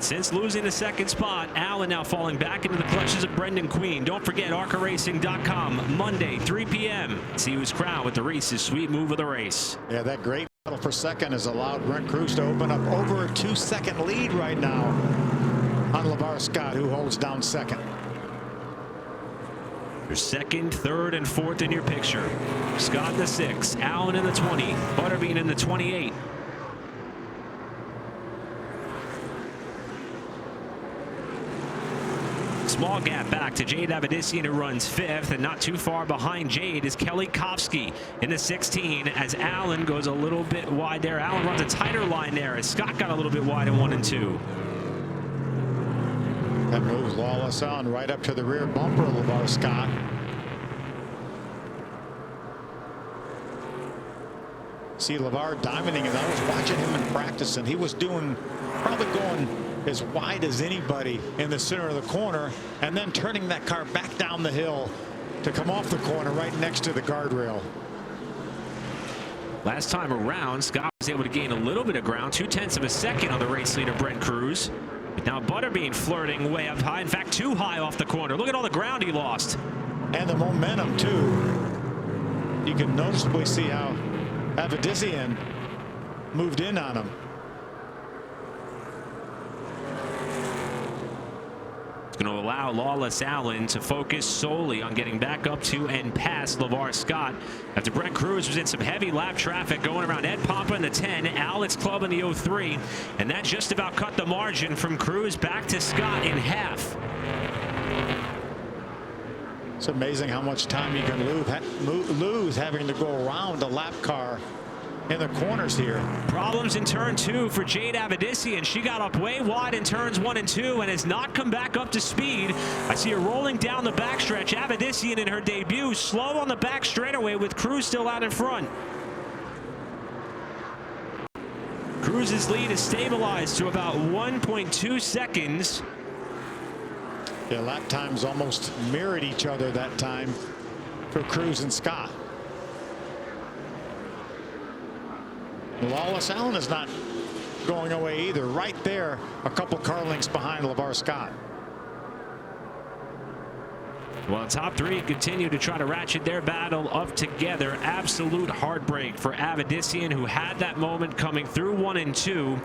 Since losing the second spot, Allen now falling back into the clutches of Brendan Queen. Don't forget ARCARacing.com, Monday, 3 p.m. See who's crowned with the Reese's Sweet Move of the Race. Yeah, that great battle for second has allowed Brent Cruz to open up over a 2-second lead right now on LeVar Scott, who holds down second. Your second, third, and fourth in your picture. Scott in the 6, Allen in the 20, Butterbean in the 28. Small gap back to Jade Avedisian, who runs 5th, and not too far behind Jade is Kelly Kopsky in the 16 as Allen goes a little bit wide there. Allen runs a tighter line there as Scott got a little bit wide in 1 and 2. That moves Wallace on right up to the rear bumper of LeVar Scott. See LeVar diamonding, and I was watching him in practice, and he was probably going as wide as anybody in the center of the corner, and then turning that car back down the hill to come off the corner right next to the guardrail. Last time around, Scott was able to gain a little bit of ground, 0.2 of a second on the race leader, Brent Cruz. Now Butterbean flirting way up high, in fact too high off the corner. Look at all the ground he lost. And the momentum too. You can noticeably see how Avedisian moved in on him. It's going to allow Lawless Allen to focus solely on getting back up to and past LeVar Scott after Brent Cruz was in some heavy lap traffic going around Ed Pompa in the 10, Alex Clubb in the 03, and that just about cut the margin from Cruz back to Scott in half. It's amazing how much time you can lose having to go around a lap car in the corners here. Problems in turn 2 for Jade Avedisian. She got up way wide in turns 1 and 2 and has not come back up to speed. I see her rolling down the backstretch. Avedisian in her debut, slow on the back straightaway with Cruz still out in front. Cruz's lead is stabilized to about 1.2 seconds. Yeah, lap times almost mirrored each other that time for Cruz and Scott. Lawless Allen is not going away either. Right there, a couple car lengths behind LeVar Scott. Well, the top 3 continue to try to ratchet their battle up together. Absolute heartbreak for Avedisian, who had that moment coming through 1 and 2.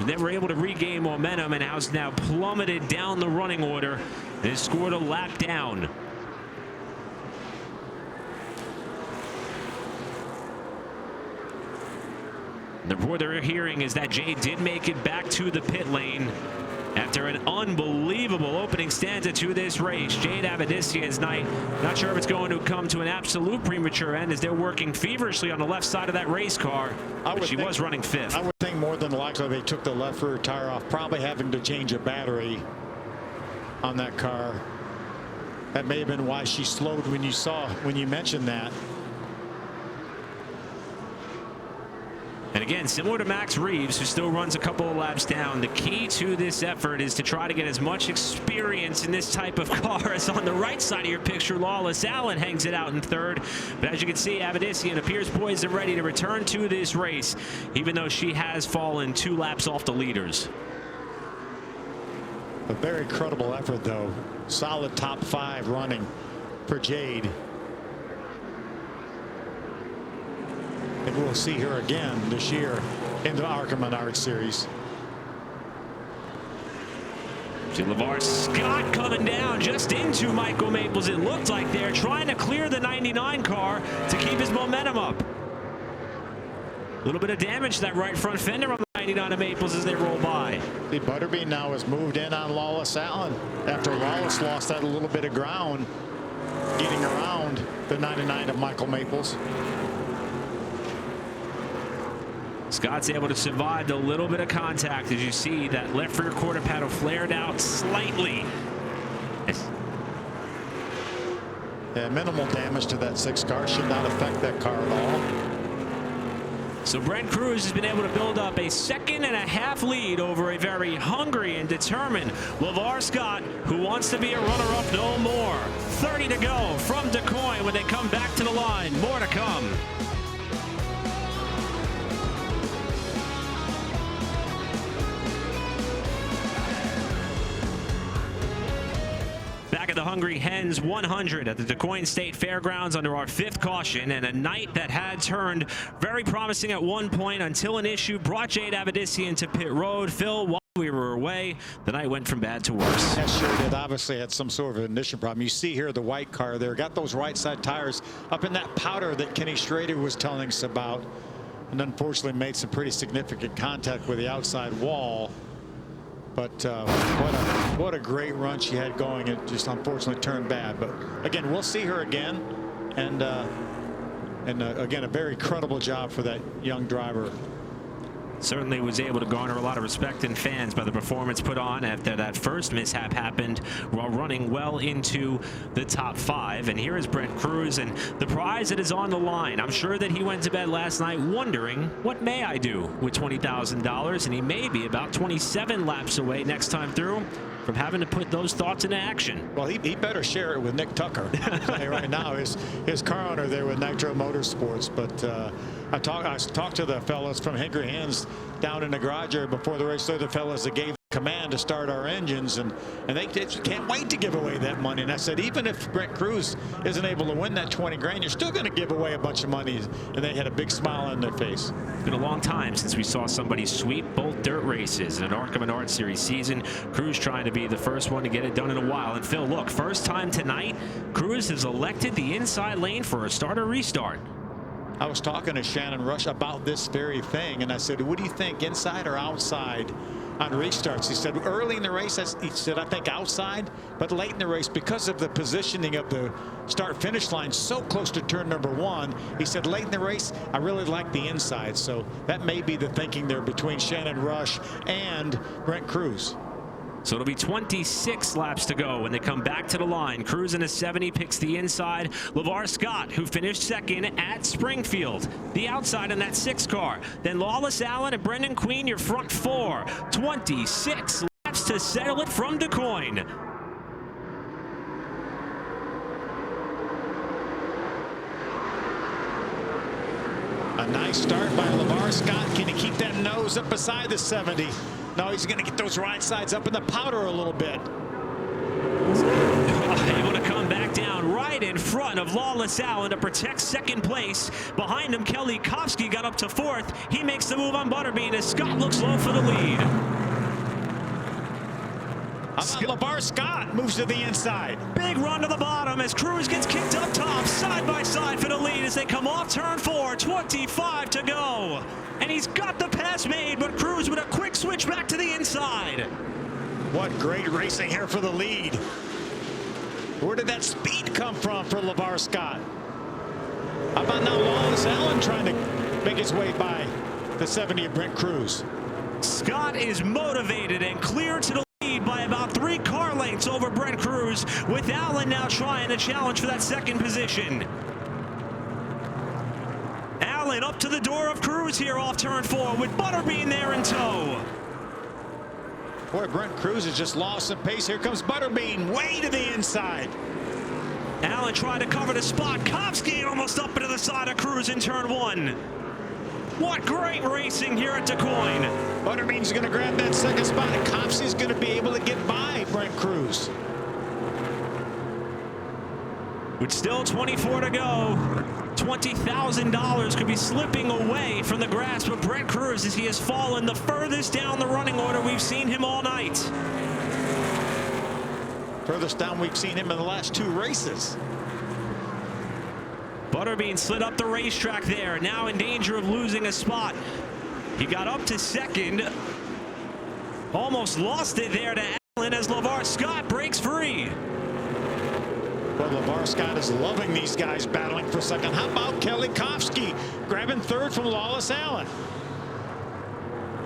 They were able to regain momentum and has now plummeted down the running order and has scored a lap down. The report they're hearing is that Jade did make it back to the pit lane after an unbelievable opening stanza to this race. Jade Avedisian's night, not sure if it's going to come to an absolute premature end as they're working feverishly on the left side of that race car, but she was running 5th. I would think more than likely they took the left rear tire off, probably having to change a battery on that car. That may have been why she slowed when you mentioned that. And again, similar to Max Reeves, who still runs a couple of laps down, the key to this effort is to try to get as much experience in this type of car as on the right side of your picture. Lawless Allen hangs it out in 3rd. But as you can see, Avedisian appears poised and ready to return to this race, even though she has fallen 2 laps off the leaders. A very credible effort, though. Solid top 5 running for Jade. And we'll see her again this year in the ARCA Menards Series. See LeVar Scott coming down just into Michael Maples. It looked like they're trying to clear the 99 car to keep his momentum up. A little bit of damage to that right front fender on the 99 of Maples as they roll by. The Butterbean now has moved in on Lawless Allen after Lawless lost that a little bit of ground getting around the 99 of Michael Maples. Scott's able to survive the little bit of contact as you see that left rear quarter panel flared out slightly. Yeah, minimal damage to that 6 car. Should not affect that car at all. So Brent Cruz has been able to build up a 2.5-second lead over a very hungry and determined LeVar Scott, who wants to be a runner-up no more. 30 to go from DuQuoin when they come back to the line. More to come. Back at the Hungry Hens 100 at the DuQuoin State Fairgrounds under our 5th caution, and a night that had turned very promising at one point until an issue brought Jade Avedisian to pit road. Phil, while we were away, the night went from bad to worse. Yeah, sure did. Obviously had some sort of ignition problem. You see here the white car there, got those right side tires up in that powder that Kenny Schrader was telling us about, and unfortunately made some pretty significant contact with the outside wall. But what a great run she had going. It just unfortunately turned bad. But again, we'll see her again, and again, a very credible job for that young driver. Certainly was able to garner a lot of respect and fans by the performance put on after that first mishap happened while running well into the top 5. And here is Brent Cruz and the prize that is on the line. I'm sure that he went to bed last night wondering, what may I do with $20,000? And he may be about 27 laps away next time through from having to put those thoughts into action. Well, he better share it with Nick Tucker. Right now, his car owner there with Nitro Motorsports. But I talked to the fellas from Hungry Hens down in the garage area before the race. They're the fellas that gave command to start our engines, and they can't wait to give away that money. And I said, even if Brent Cruz isn't able to win that 20 grand, you're still going to give away a bunch of money. And they had a big smile on their face. It's been a long time since we saw somebody sweep both dirt races in an ARCA Menards Series season. Cruz trying to be the first one to get it done in a while. And Phil, look, first time tonight, Cruz has elected the inside lane for a start or restart. I was talking to Shannon Rush about this very thing, and I said, what do you think, inside or outside on restarts? He said early in the race, he said, I think outside, but late in the race, because of the positioning of the start finish line so close to turn number 1, he said late in the race, I really like the inside. So that may be the thinking there between Shannon Rush and Brent Cruz. So it'll be 26 laps to go when they come back to the line. Cruz in a 70 picks the inside. LeVar Scott, who finished second at Springfield, the outside in that 6 car. Then Lawless Allen and Brendan Queen, your front 4. 26 laps to settle it from DuQuoin. A nice start by LeVar Scott. Can he keep that nose up beside the 70? No, he's going to get those right sides up in the powder a little bit. Able to come back down right in front of Lawless Allen to protect second place. Behind him, Kelly Kopsky got up to 4th. He makes the move on Butterbean as Scott looks low for the lead. LeVar Scott moves to the inside. Big run to the bottom as Cruz gets kicked up top, side by side for the lead as they come off turn 4. 25 to go. And he's got the pass made, but Cruz with a quick switch back to the inside. What great racing here for the lead. Where did that speed come from for LeVar Scott? How about now Lawless Allen trying to make his way by the 70 of Brent Cruz? Scott is motivated and clear to the lead by about 3 car lengths over Brent Cruz, with Allen now trying to challenge for that second position. Allen up to the door of Cruz here off turn 4 with Butterbean there in tow. Boy, Brent Cruz has just lost some pace. Here comes Butterbean way to the inside. Allen trying to cover the spot. Kopsky almost up into the side of Cruz in turn 1. What great racing here at DuQuoin. Butterbean's going to grab that second spot, and Kopsky's going to be able to get by Brent Cruz. With still 24 to go, $20,000 could be slipping away from the grasp of Brent Cruz as he has fallen the furthest down the running order we've seen him all night. Furthest down we've seen him in the last 2 races. Butterbean slid up the racetrack there, now in danger of losing a spot. He got up to second. Almost lost it there to Allen as LeVar Scott breaks free. Well, LeVar Scott is loving these guys battling for second. How about Kelly Kofsky grabbing third from Lawless Allen?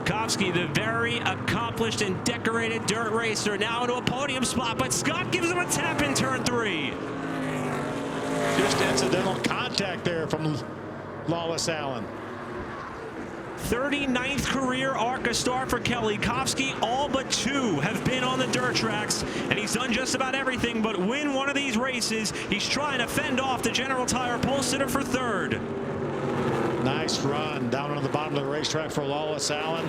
Kofsky, the very accomplished and decorated dirt racer, now into a podium spot, but Scott gives him a tap in turn 3. Just incidental contact there from Lawless Allen. 39th career ARCA start for Kelly Kofsky. All but 2 have been on the dirt tracks, and he's done just about everything but win one of these races. He's trying to fend off the General Tire pole sitter for 3rd. Nice run down on the bottom of the racetrack for Lawless Allen.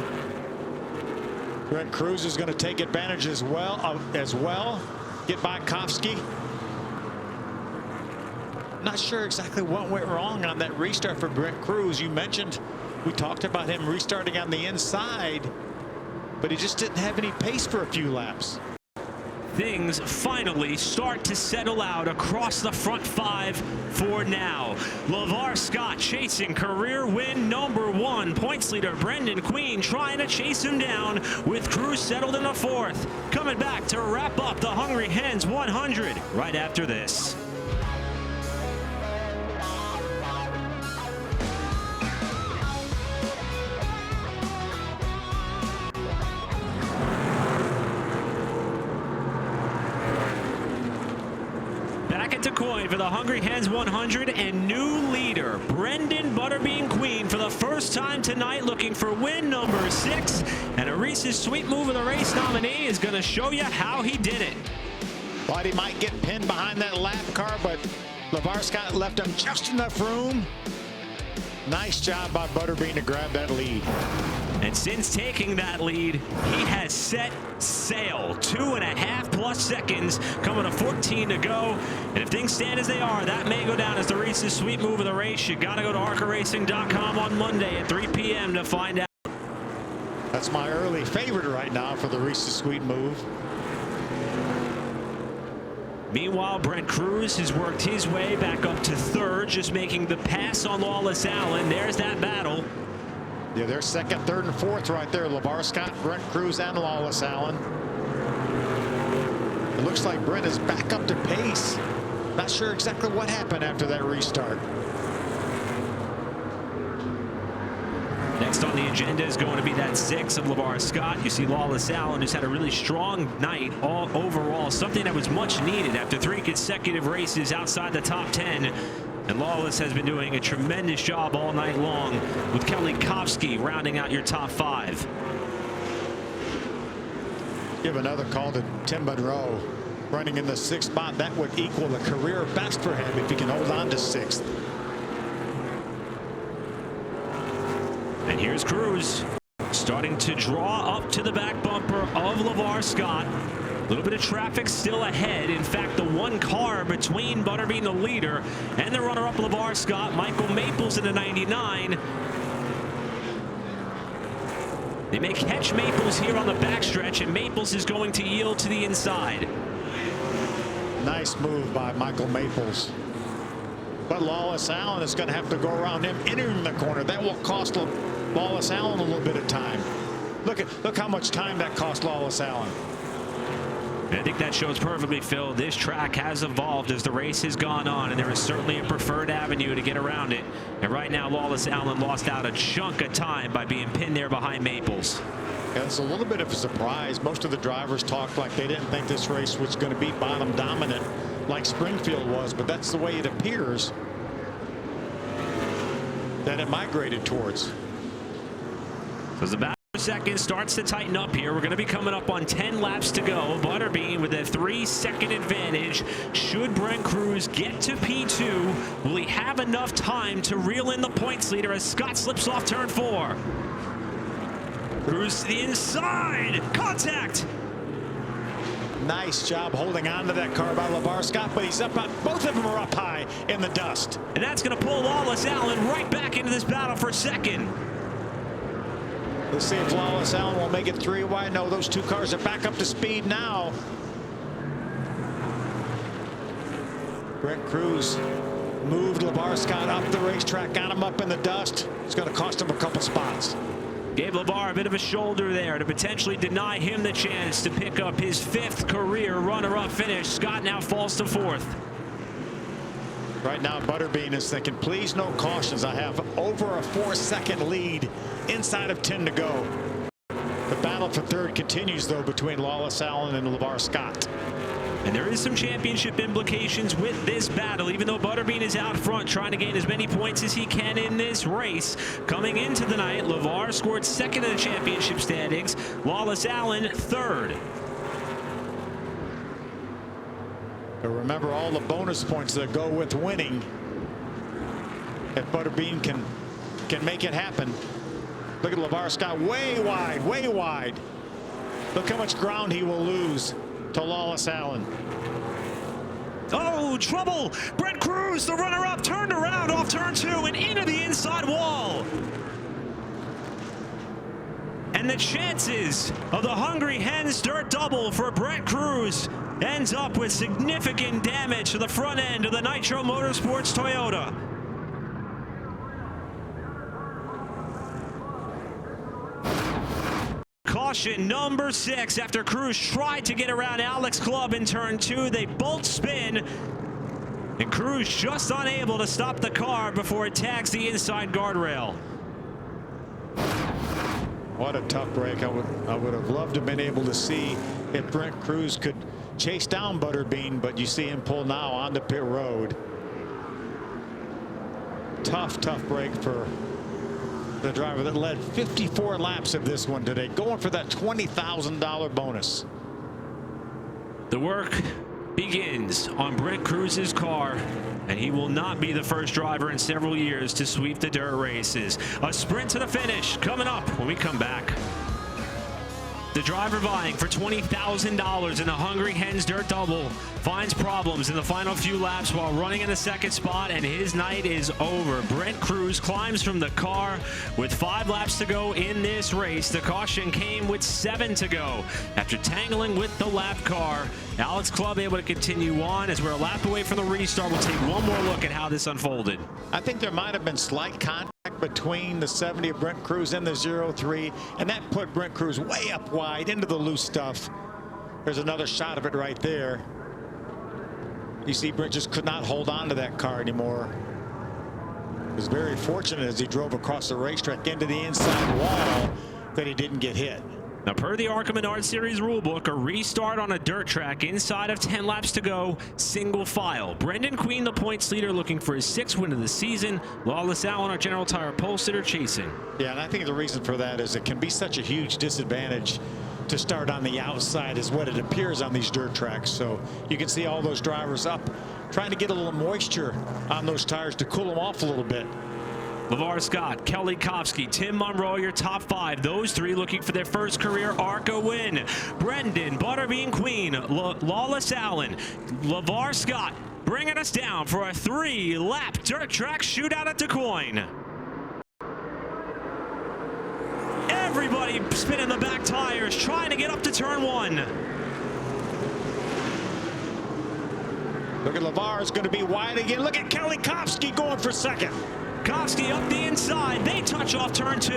Brent Cruz is going to take advantage as well. Get by Kofsky. Not sure exactly what went wrong on that restart for Brent Cruz. You mentioned, we talked about him restarting on the inside, but he just didn't have any pace for a few laps. Things finally start to settle out across the front 5 for now. LeVar Scott chasing career win number 1. Points leader Brendan Queen trying to chase him down with Cruz settled in the 4th. Coming back to wrap up the Hungry Hens 100 right after this. DuQuoin for the Hungry Hens 100 and new leader Brendan Butterbean Queen for the first time tonight, looking for win number 6, and a Reese's Sweet Move of the Race nominee is going to show you how he did it. Thought he might get pinned behind that lap car, but LeVar Scott left him just enough room. Nice job by Butterbean to grab that lead. And since taking that lead, he has set sail. 2.5+ seconds, coming to 14 to go. And if things stand as they are, that may go down as the Reese's Sweet Move of the race. You got to go to ARCARacing.com on Monday at 3 p.m. to find out. That's my early favorite right now for the Reese's Sweet Move. Meanwhile, Brent Cruz has worked his way back up to 3rd, just making the pass on Lawless Allen. There's that battle. Yeah, they're 2nd, 3rd, and 4th right there. LeVar Scott, Brent Cruz, and Lawless Allen. It looks like Brent is back up to pace. Not sure exactly what happened after that restart. Next on the agenda is going to be that 6 of LeVar Scott. You see Lawless Allen, who's had a really strong night overall, something that was much needed after 3 consecutive races outside the top 10. And Lawless has been doing a tremendous job all night long, with Kelly Kofsky rounding out your top 5. Give another call to Tim Monroe, running in the 6th spot. That would equal a career best for him if he can hold on to 6th. And here's Cruz starting to draw up to the back bumper of LeVar Scott. A little bit of traffic still ahead. In fact, the 1 car between Butterbean, the leader, and the runner-up LeVar Scott, Michael Maples in the 99. They may catch Maples here on the backstretch, and Maples is going to yield to the inside. Nice move by Michael Maples. But Lawless Allen is going to have to go around him entering the corner. That will cost Lawless Allen a little bit of time. Look how much time that cost Lawless Allen. I think that shows perfectly, Phil. This track has evolved as the race has gone on, and there is certainly a preferred avenue to get around it. And right now, Lawless Allen lost out a chunk of time by being pinned there behind Maples. Yeah, it's a little bit of a surprise. Most of the drivers talked like they didn't think this race was going to be bottom dominant like Springfield was, but that's the way it appears that it migrated towards. So the battle for second starts to tighten up here. We're going to be coming up on 10 laps to go. Butterbean with a 3-second advantage. Should Brent Cruz get to P2, will he have enough time to reel in the points leader as Scott slips off turn 4? Cruz to the inside. Contact. Nice job holding on to that car by LeVar Scott, but he's up. Both of them are up high in the dust. And that's going to pull Lawless Allen right back into this battle for second. Let's see if Lawless Allen will make it 3 wide. No, those 2 cars are back up to speed now. Brent Cruz moved LeVar Scott up the racetrack, got him up in the dust. It's going to cost him a couple spots. Gave LeVar a bit of a shoulder there to potentially deny him the chance to pick up his 5th career runner-up finish. Scott now falls to 4th. Right now, Butterbean is thinking, please no cautions. I have over a 4-second lead inside of 10 to go. The battle for 3rd continues, though, between Lawless Allen and LeVar Scott. And there is some championship implications with this battle, even though Butterbean is out front trying to gain as many points as he can in this race. Coming into the night, LeVar scored 2nd in the championship standings. Lawless Allen 3rd. But remember all the bonus points that go with winning. If Butterbean can make it happen. Look at LeVar Scott, way wide, way wide. Look how much ground he will lose to Lawless Allen. Oh, trouble! Brent Cruz, the runner-up, turned around off turn 2 and into the inside wall. And the chances of the Hungry Hens dirt double for Brent Cruz ends up with significant damage to the front end of the Nitro Motorsports Toyota. Caution number 6 after Cruz tried to get around Alex Clubb in turn 2. They both spin, and Cruz just unable to stop the car before it tags the inside guardrail. What a tough break. I would have loved to have been able to see if Brent Cruz could chase down Butterbean, but you see him pull now on the pit road. Tough break for the driver that led 54 laps of this one today, going for that $20,000 bonus. The work begins on Brent Cruz's car, and he will not be the first driver in several years to sweep the dirt races. A sprint to the finish coming up when we come back. The driver vying for $20,000 in the Hungry Hens Dirt Double finds problems in the final few laps while running in the 2nd spot, and his night is over. Brent Cruz climbs from the car with 5 laps to go in this race. The caution came with 7 to go. After tangling with the lap car, Alex Clubb able to continue on. As we're a lap away from the restart, we'll take one more look at how this unfolded. I think there might have been slight contact between the 70 of Brent Cruz and the 03, and that put Brent Cruz way up wide into the loose stuff. There's another shot of it right there. You see Brent just could not hold on to that car anymore. He was very fortunate as he drove across the racetrack into the inside wall that he didn't get hit. Now, per the ARCA Menards Series rulebook, a restart on a dirt track inside of 10 laps to go, single file. Brendan Queen, the points leader, looking for his 6th win of the season. Lawless Allen, our General Tire pole sitter, chasing. Yeah, and I think the reason for that is it can be such a huge disadvantage to start on the outside is what it appears on these dirt tracks. So you can see all those drivers up trying to get a little moisture on those tires to cool them off a little bit. LeVar Scott, Kelly Kopsky, Tim Monroe, your top 5. Those 3 looking for their first career ARCA win. Brendan, Butterbean Queen, Lawless Allen, LeVar Scott bringing us down for a 3-lap dirt track shootout at DuQuoin. Everybody spinning the back tires, trying to get up to turn 1. Look at LeVar, it's going to be wide again. Look at Kelly Kopsky going for 2nd. Kopsky up the inside. They touch off turn 2.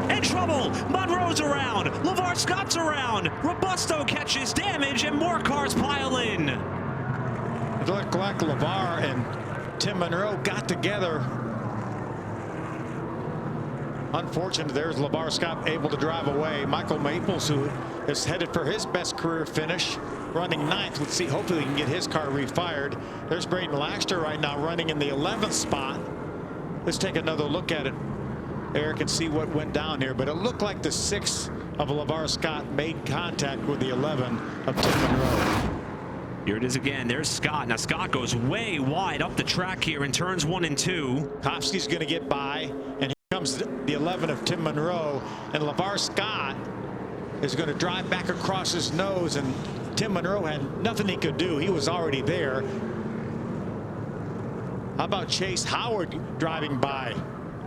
In trouble. Monroe's around. LeVar Scott's around. Robusto catches damage, and more cars pile in. It looked like LeVar and Tim Monroe got together. Unfortunately, there's LeVar Scott able to drive away. Michael Maples, who is headed for his best career finish, running 9th. Let's see, hopefully he can get his car refired. There's Braden Laxter right now running in the 11th spot. Let's take another look at it, Eric, and see what went down here. But it looked like the 6 of LeVar Scott made contact with the 11 of Tim Monroe. Here it is again. There's Scott. Now Scott goes way wide up the track here in turns 1 and 2. Kopsky's going to get by, and here comes the 11 of Tim Monroe, and LeVar Scott is going to drive back across his nose, and Tim Monroe had nothing he could do. He was already there. How about Chase Howard driving by,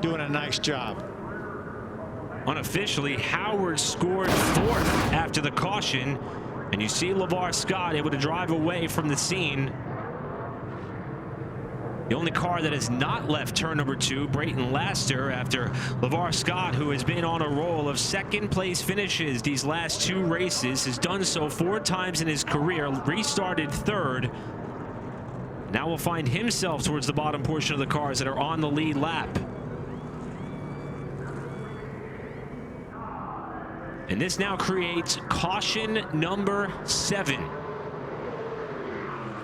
doing a nice job? Unofficially, Howard scored 4th after the caution, and you see LeVar Scott able to drive away from the scene. The only car that has not left turn number 2, Brayton Laster, after LeVar Scott, who has been on a roll of second-place finishes these last 2 races, has done so 4 times in his career, restarted 3rd. Now will find himself towards the bottom portion of the cars that are on the lead lap. And this now creates caution number 7.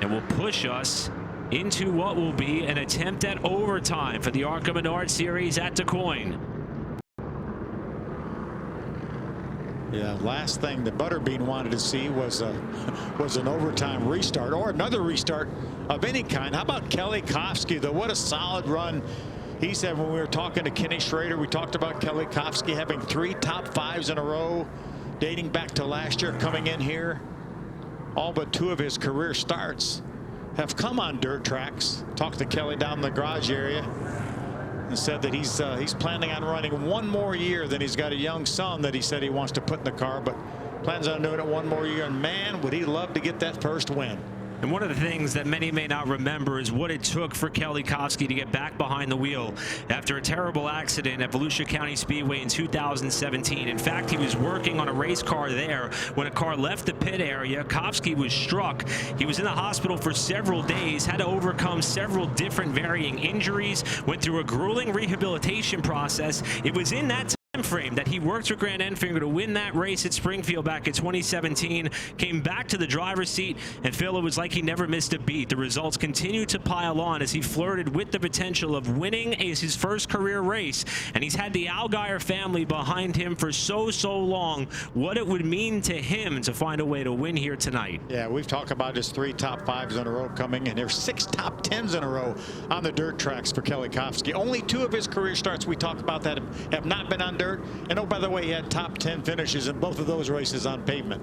And will push us into what will be an attempt at overtime for the ARCA Menards Series at DuQuoin. Yeah, last thing that Butterbean wanted to see was an overtime restart or another restart of any kind. How about Kelly Kofsky, though? What a solid run. He said when we were talking to Kenny Schrader, we talked about Kelly Kofsky having 3 top 5s in a row, dating back to last year, coming in here. All but 2 of his career starts have come on dirt tracks. Talked to Kelly down in the garage area and said that he's planning on running 1 more year. Then he's got a young son that he said he wants to put in the car, but plans on doing it 1 more year. And man, would he love to get that first win. And one of the things that many may not remember is what it took for Kelly Kofsky to get back behind the wheel after a terrible accident at Volusia County Speedway in 2017. In fact, he was working on a race car there when a car left the pit area. Kofsky was struck. He was in the hospital for several days, had to overcome several different varying injuries, went through a grueling rehabilitation process. It was in that frame that he worked with Grant Enfinger to win that race at Springfield back in 2017, came back to the driver's seat, and Phil, it was like he never missed a beat. The results continued to pile on as he flirted with the potential of winning his first career race, and he's had the Allgaier family behind him for so long. What it would mean to him to find a way to win here tonight. Yeah, we've talked about his 3 top 5s in a row coming, and there's 6 top 10s in a row on the dirt tracks for Kelly Kofsky. Only 2 of his career starts we talked about that have not been on dirt. And oh, by the way, he had top 10 finishes in both of those races on pavement.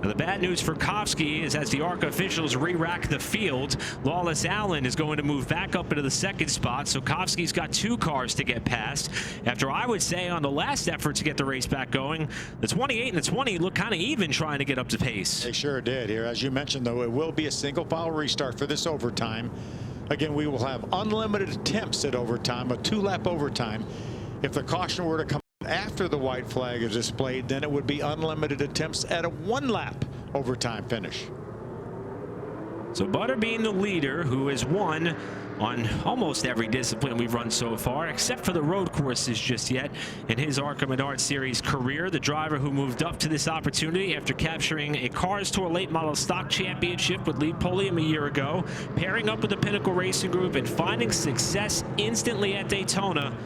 Now, the bad news for Kofsky is as the ARCA officials re-rack the field, Lawless Allen is going to move back up into the 2nd spot. So Kofsky's got 2 cars to get past. After I would say on the last effort to get the race back going, the 28 and the 20 look kind of even trying to get up to pace. They sure did here. As you mentioned, though, it will be a single file restart for this overtime. Again, we will have unlimited attempts at overtime, a 2-lap overtime. If the caution were to come after the white flag is displayed, then it would be unlimited attempts at a 1-lap overtime finish. So Butterbean, the leader, who has won on almost every discipline we've run so far, except for the road courses just yet in his ARCA Menards Series career. The driver who moved up to this opportunity after capturing a Cars Tour Late Model Stock Championship with Lee Pulliam a year ago, pairing up with the Pinnacle Racing Group and finding success instantly at Daytona.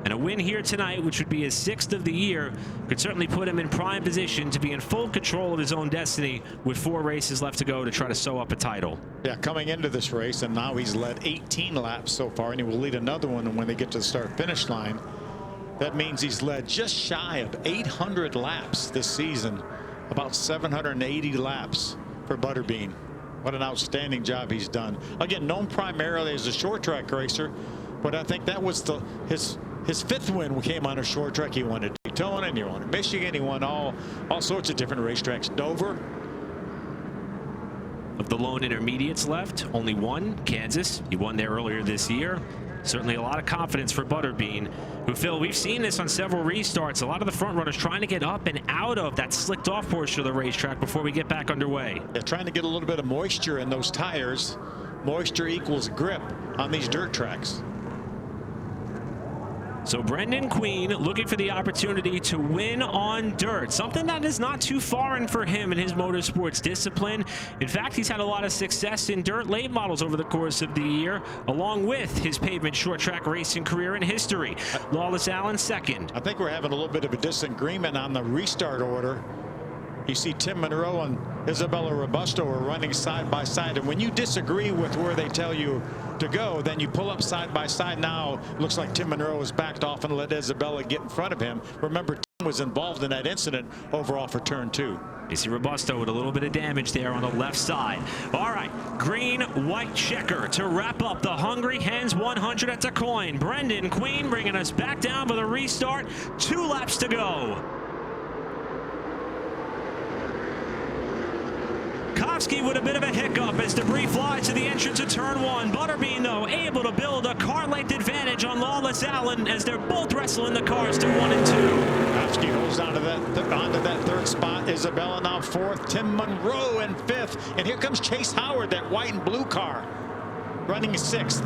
And a win here tonight, which would be his 6th of the year, could certainly put him in prime position to be in full control of his own destiny with 4 races left to go to try to sew up a title. Yeah, coming into this race, and now he's led 18 laps so far, and he will lead another one when they get to the start-finish line. That means he's led just shy of 800 laps this season, about 780 laps for Butterbean. What an outstanding job he's done. Again, known primarily as a short track racer, but I think that was his 5th win came on a short track. He won at Daytona, and he won at Michigan. He won all sorts of different racetracks. Dover. Of the lone intermediates left, only 1, Kansas. He won there earlier this year. Certainly a lot of confidence for Butterbean, who, Phil, we've seen this on several restarts. A lot of the front runners trying to get up and out of that slicked off portion of the racetrack before we get back underway. Yeah, trying to get a little bit of moisture in those tires. Moisture equals grip on these dirt tracks. So Brendan Queen looking for the opportunity to win on dirt, something that is not too foreign for him in his motorsports discipline. In fact, he's had a lot of success in dirt late models over the course of the year, along with his pavement short track racing career and history. Lawless Allen 2nd. I think we're having a little bit of a disagreement on the restart order. You see Tim Monroe and Isabella Robusto are running side by side, and when you disagree with where they tell you to go, then you pull up side by side. Now looks like Tim Monroe has backed off and let Isabella get in front of him. Remember, Tim was involved in that incident overall for turn 2. You see Robusto with a little bit of damage there on the left side. All right, green, white checker to wrap up the Hungry Hens 100 at DuQuoin. Brendan Queen bringing us back down for the restart. 2 laps to go. Kofsky with a bit of a hiccup as debris Three flies to the entrance of turn one. Butterbean, though, able to build a car length advantage on Lawless Allen as they're both wrestling the cars to 1 and 2. Kowski holds onto that third spot. Isabella now fourth. Tim Monroe in fifth. And here comes Chase Howard, that white and blue car, running sixth.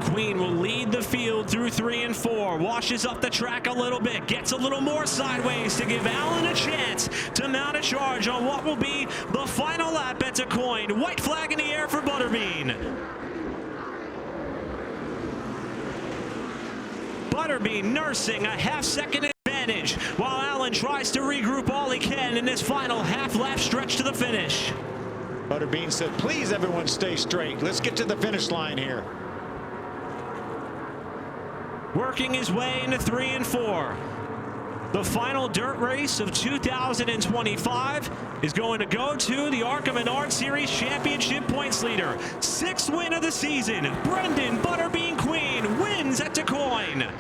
Queen will lead the field through 3 and 4, washes up the track a little bit, gets a little more sideways to give Allen a chance to mount a charge on what will be the final lap at DuQuoin. White flag in the air for Butterbean. Butterbean nursing a half-second advantage while Allen tries to regroup all he can in this final half-lap stretch to the finish. Butterbean said, please everyone stay straight. Let's get to the finish line here. Working his way into 3 and 4. The final dirt race of 2025 is going to go to the ARCA Menards Series Championship points leader. 6th win of the season. Brendan Butterbean Queen wins at DuQuoin.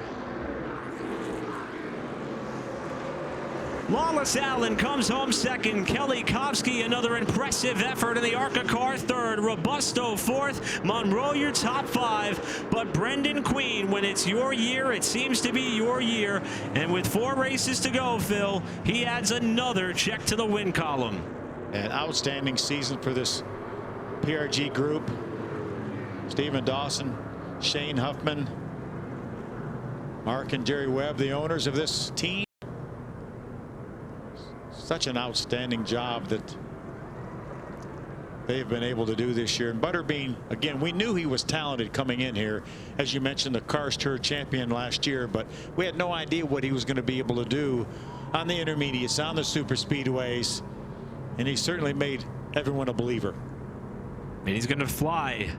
Lawless Allen comes home second. Kelly Kowski, another impressive effort in the ARCA car third. Robusto fourth. Monroe your top 5. But Brendan Queen, when it's your year, it seems to be your year. And with 4 races to go, Phil, he adds another check to the win column. An outstanding season for this PRG group. Stephen Dawson, Shane Huffman, Mark and Jerry Webb, the owners of this team. Such an outstanding job that they've been able to do this year. And Butterbean, again, we knew he was talented coming in here. As you mentioned, the Cars Tour champion last year, but we had no idea what he was going to be able to do on the intermediates, on the super speedways. And he certainly made everyone a believer. And he's going to fly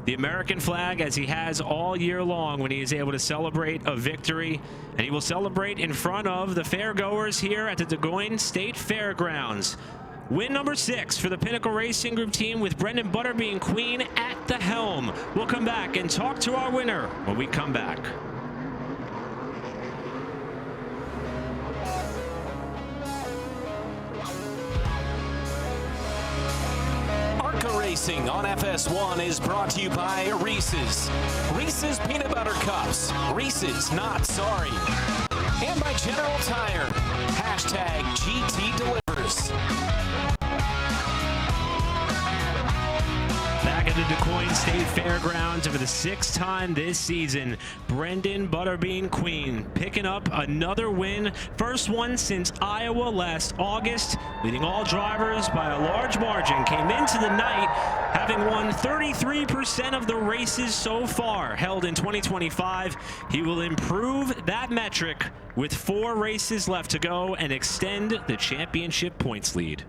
the American flag as he has all year long when he is able to celebrate a victory. And he will celebrate in front of the fairgoers here at the DuQuoin State Fairgrounds. Win number 6 for the Pinnacle Racing Group team with Brendan Butterbean Queen at the helm. We'll come back and talk to our winner when we come back. ARCA Racing on FS1 is brought to you by Reese's. Reese's Peanut Butter Cups. Reese's Not Sorry. And by General Tire. Hashtag GT Delivers. Back at the DuQuoin State Fairgrounds for the 6th time this season, Brendan Butterbean Queen picking up another win. First one since Iowa last August, leading all drivers by a large margin. Came into the night having won 33% of the races so far held in 2025. He will improve that metric with 4 races left to go and extend the championship points lead.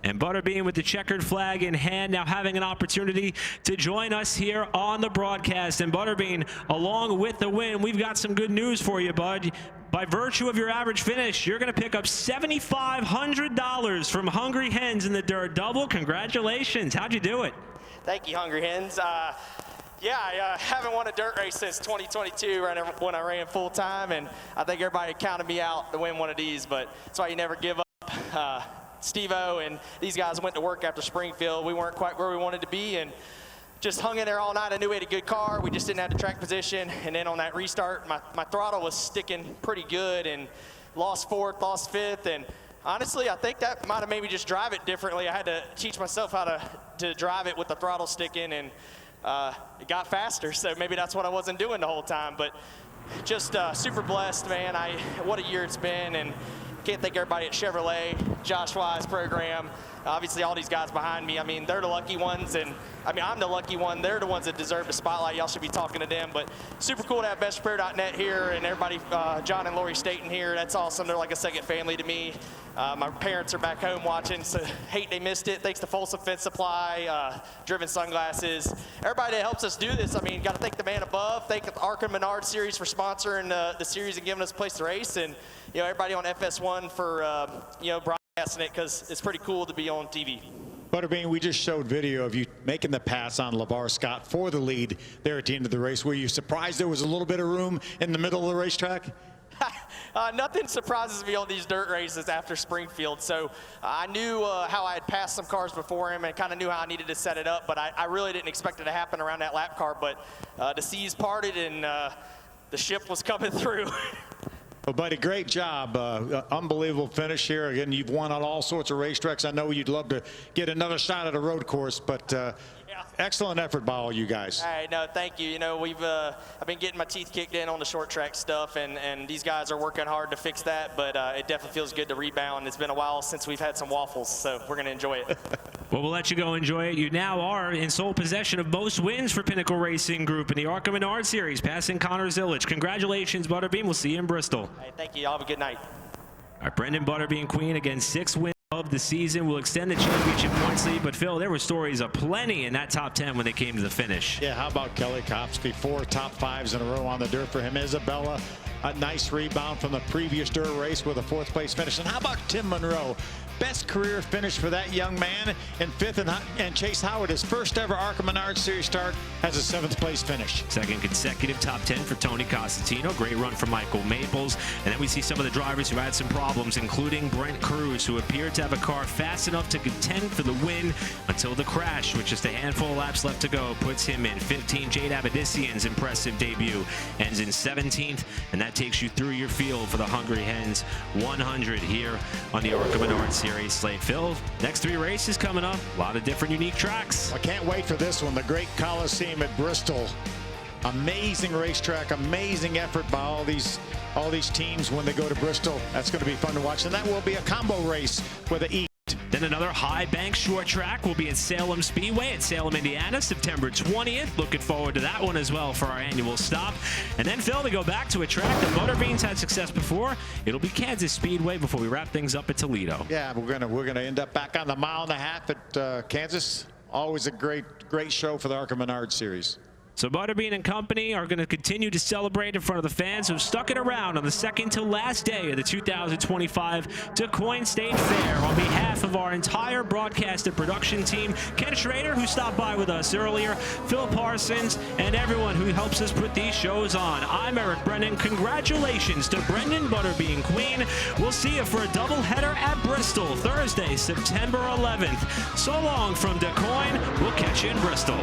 And Butterbean with the checkered flag in hand, now having an opportunity to join us here on the broadcast. And Butterbean, along with the win, we've got some good news for you, bud. By virtue of your average finish, you're going to pick up $7,500 from Hungry Hens in the Dirt Double. Congratulations. How'd you do it? Thank you, Hungry Hens. Yeah, I haven't won a dirt race since 2022 when I ran full time, and I think everybody counted me out to win one of these, but that's why you never give up. Steve-O and these guys went to work after Springfield. We weren't quite where we wanted to be and just hung in there all night. I knew we had a good car. We just didn't have the track position. And then on that restart, my throttle was sticking pretty good and lost 4th, lost 5th. And honestly, I think that might have made me just drive it differently. I had to teach myself how to drive it with the throttle sticking, and it got faster. So maybe that's what I wasn't doing the whole time. But just super blessed, man. What a year it's been. And can't thank everybody at Chevrolet, Josh Wise program, obviously all these guys behind me. I mean, they're the lucky ones, and I mean, I'm the lucky one. They're the ones that deserve the spotlight. Y'all should be talking to them. But super cool to have bestrepair.net here and everybody, John and Lori Staten here. That's awesome. They're like a second family to me. My parents are back home watching, so hate they missed it. Thanks to Folsom Fence Supply, Driven Sunglasses, everybody that helps us do this. I mean, got to thank the man above. Thank the ARCA Menards Series for sponsoring the series and giving us a place to race, and everybody on FS1 for broadcasting it, because it's pretty cool to be on TV. Butterbean, we just showed video of you making the pass on LeVar Scott for the lead there at the end of the race. Were you surprised there was a little bit of room in the middle of the racetrack? Nothing surprises me on these dirt races after Springfield. So I knew how I had passed some cars before him and kind of knew how I needed to set it up, but I really didn't expect it to happen around that lap car. But the seas parted and the ship was coming through. Well, buddy, great job. Unbelievable finish here. Again, you've won on all sorts of racetracks. I know you'd love to get another shot at a road course, but excellent effort by all you guys. All right, no, thank you. You know, I've been getting my teeth kicked in on the short track stuff, and these guys are working hard to fix that, but it definitely feels good to rebound. It's been a while since we've had some waffles, so we're going to enjoy it. Well, we'll let you go enjoy it. You now are in sole possession of most wins for Pinnacle Racing Group in the ARCA Menards Series, passing Connor Zillage. Congratulations, Butterbean. We'll see you in Bristol. Hey, thank you. Y'all have a good night. All right, Brendan Butterbean Queen, again, 6 wins of the season, will extend the championship points lead. But Phil, there were stories aplenty in that top 10 when they came to the finish. Yeah, how about Kelly Kopsky? 4 top 5s in a row on the dirt for him. Isabella, a nice rebound from the previous dirt race with a 4th place finish. And how about Tim Monroe? Best career finish for that young man in 5th, and Chase Howard, his first ever ARCA Menards Series start, has a 7th place finish. 2nd consecutive top 10 for Tony Costantino. Great run from Michael Maples. And then we see some of the drivers who had some problems, including Brent Cruz, who appeared to have a car fast enough to contend for the win until the crash, with just a handful of laps left to go, puts him in 15. Jade Avedisian's impressive debut ends in 17th, and that takes you through your field for the Hungry Hens 100 here on the ARCA Menards Series slate. Phil, next 3 races coming up. A lot of different unique tracks. I can't wait for this one. The Great Coliseum at Bristol. Amazing racetrack, amazing effort by all these teams when they go to Bristol. That's going to be fun to watch. And that will be a combo race with the E. Then another high bank short track will be at Salem Speedway at Salem, Indiana, September 20th. Looking forward to that one as well for our annual stop. And then, Phil, to go back to a track that Butterbean's had success before, it'll be Kansas Speedway before we wrap things up at Toledo. Yeah, we're gonna end up back on the 1.5 mile at Kansas. Always a great show for the ARCA Menards Series. So Butterbean and company are going to continue to celebrate in front of the fans who stuck it around on the second to last day of the 2025 DuQuoin State Fair. On behalf of our entire broadcast and production team, Ken Schrader, who stopped by with us earlier, Phil Parsons, and everyone who helps us put these shows on, I'm Eric Brennan. Congratulations to Brendan Butterbean Queen. We'll see you for a doubleheader at Bristol Thursday, September 11th. So long from DuQuoin. We'll catch you in Bristol.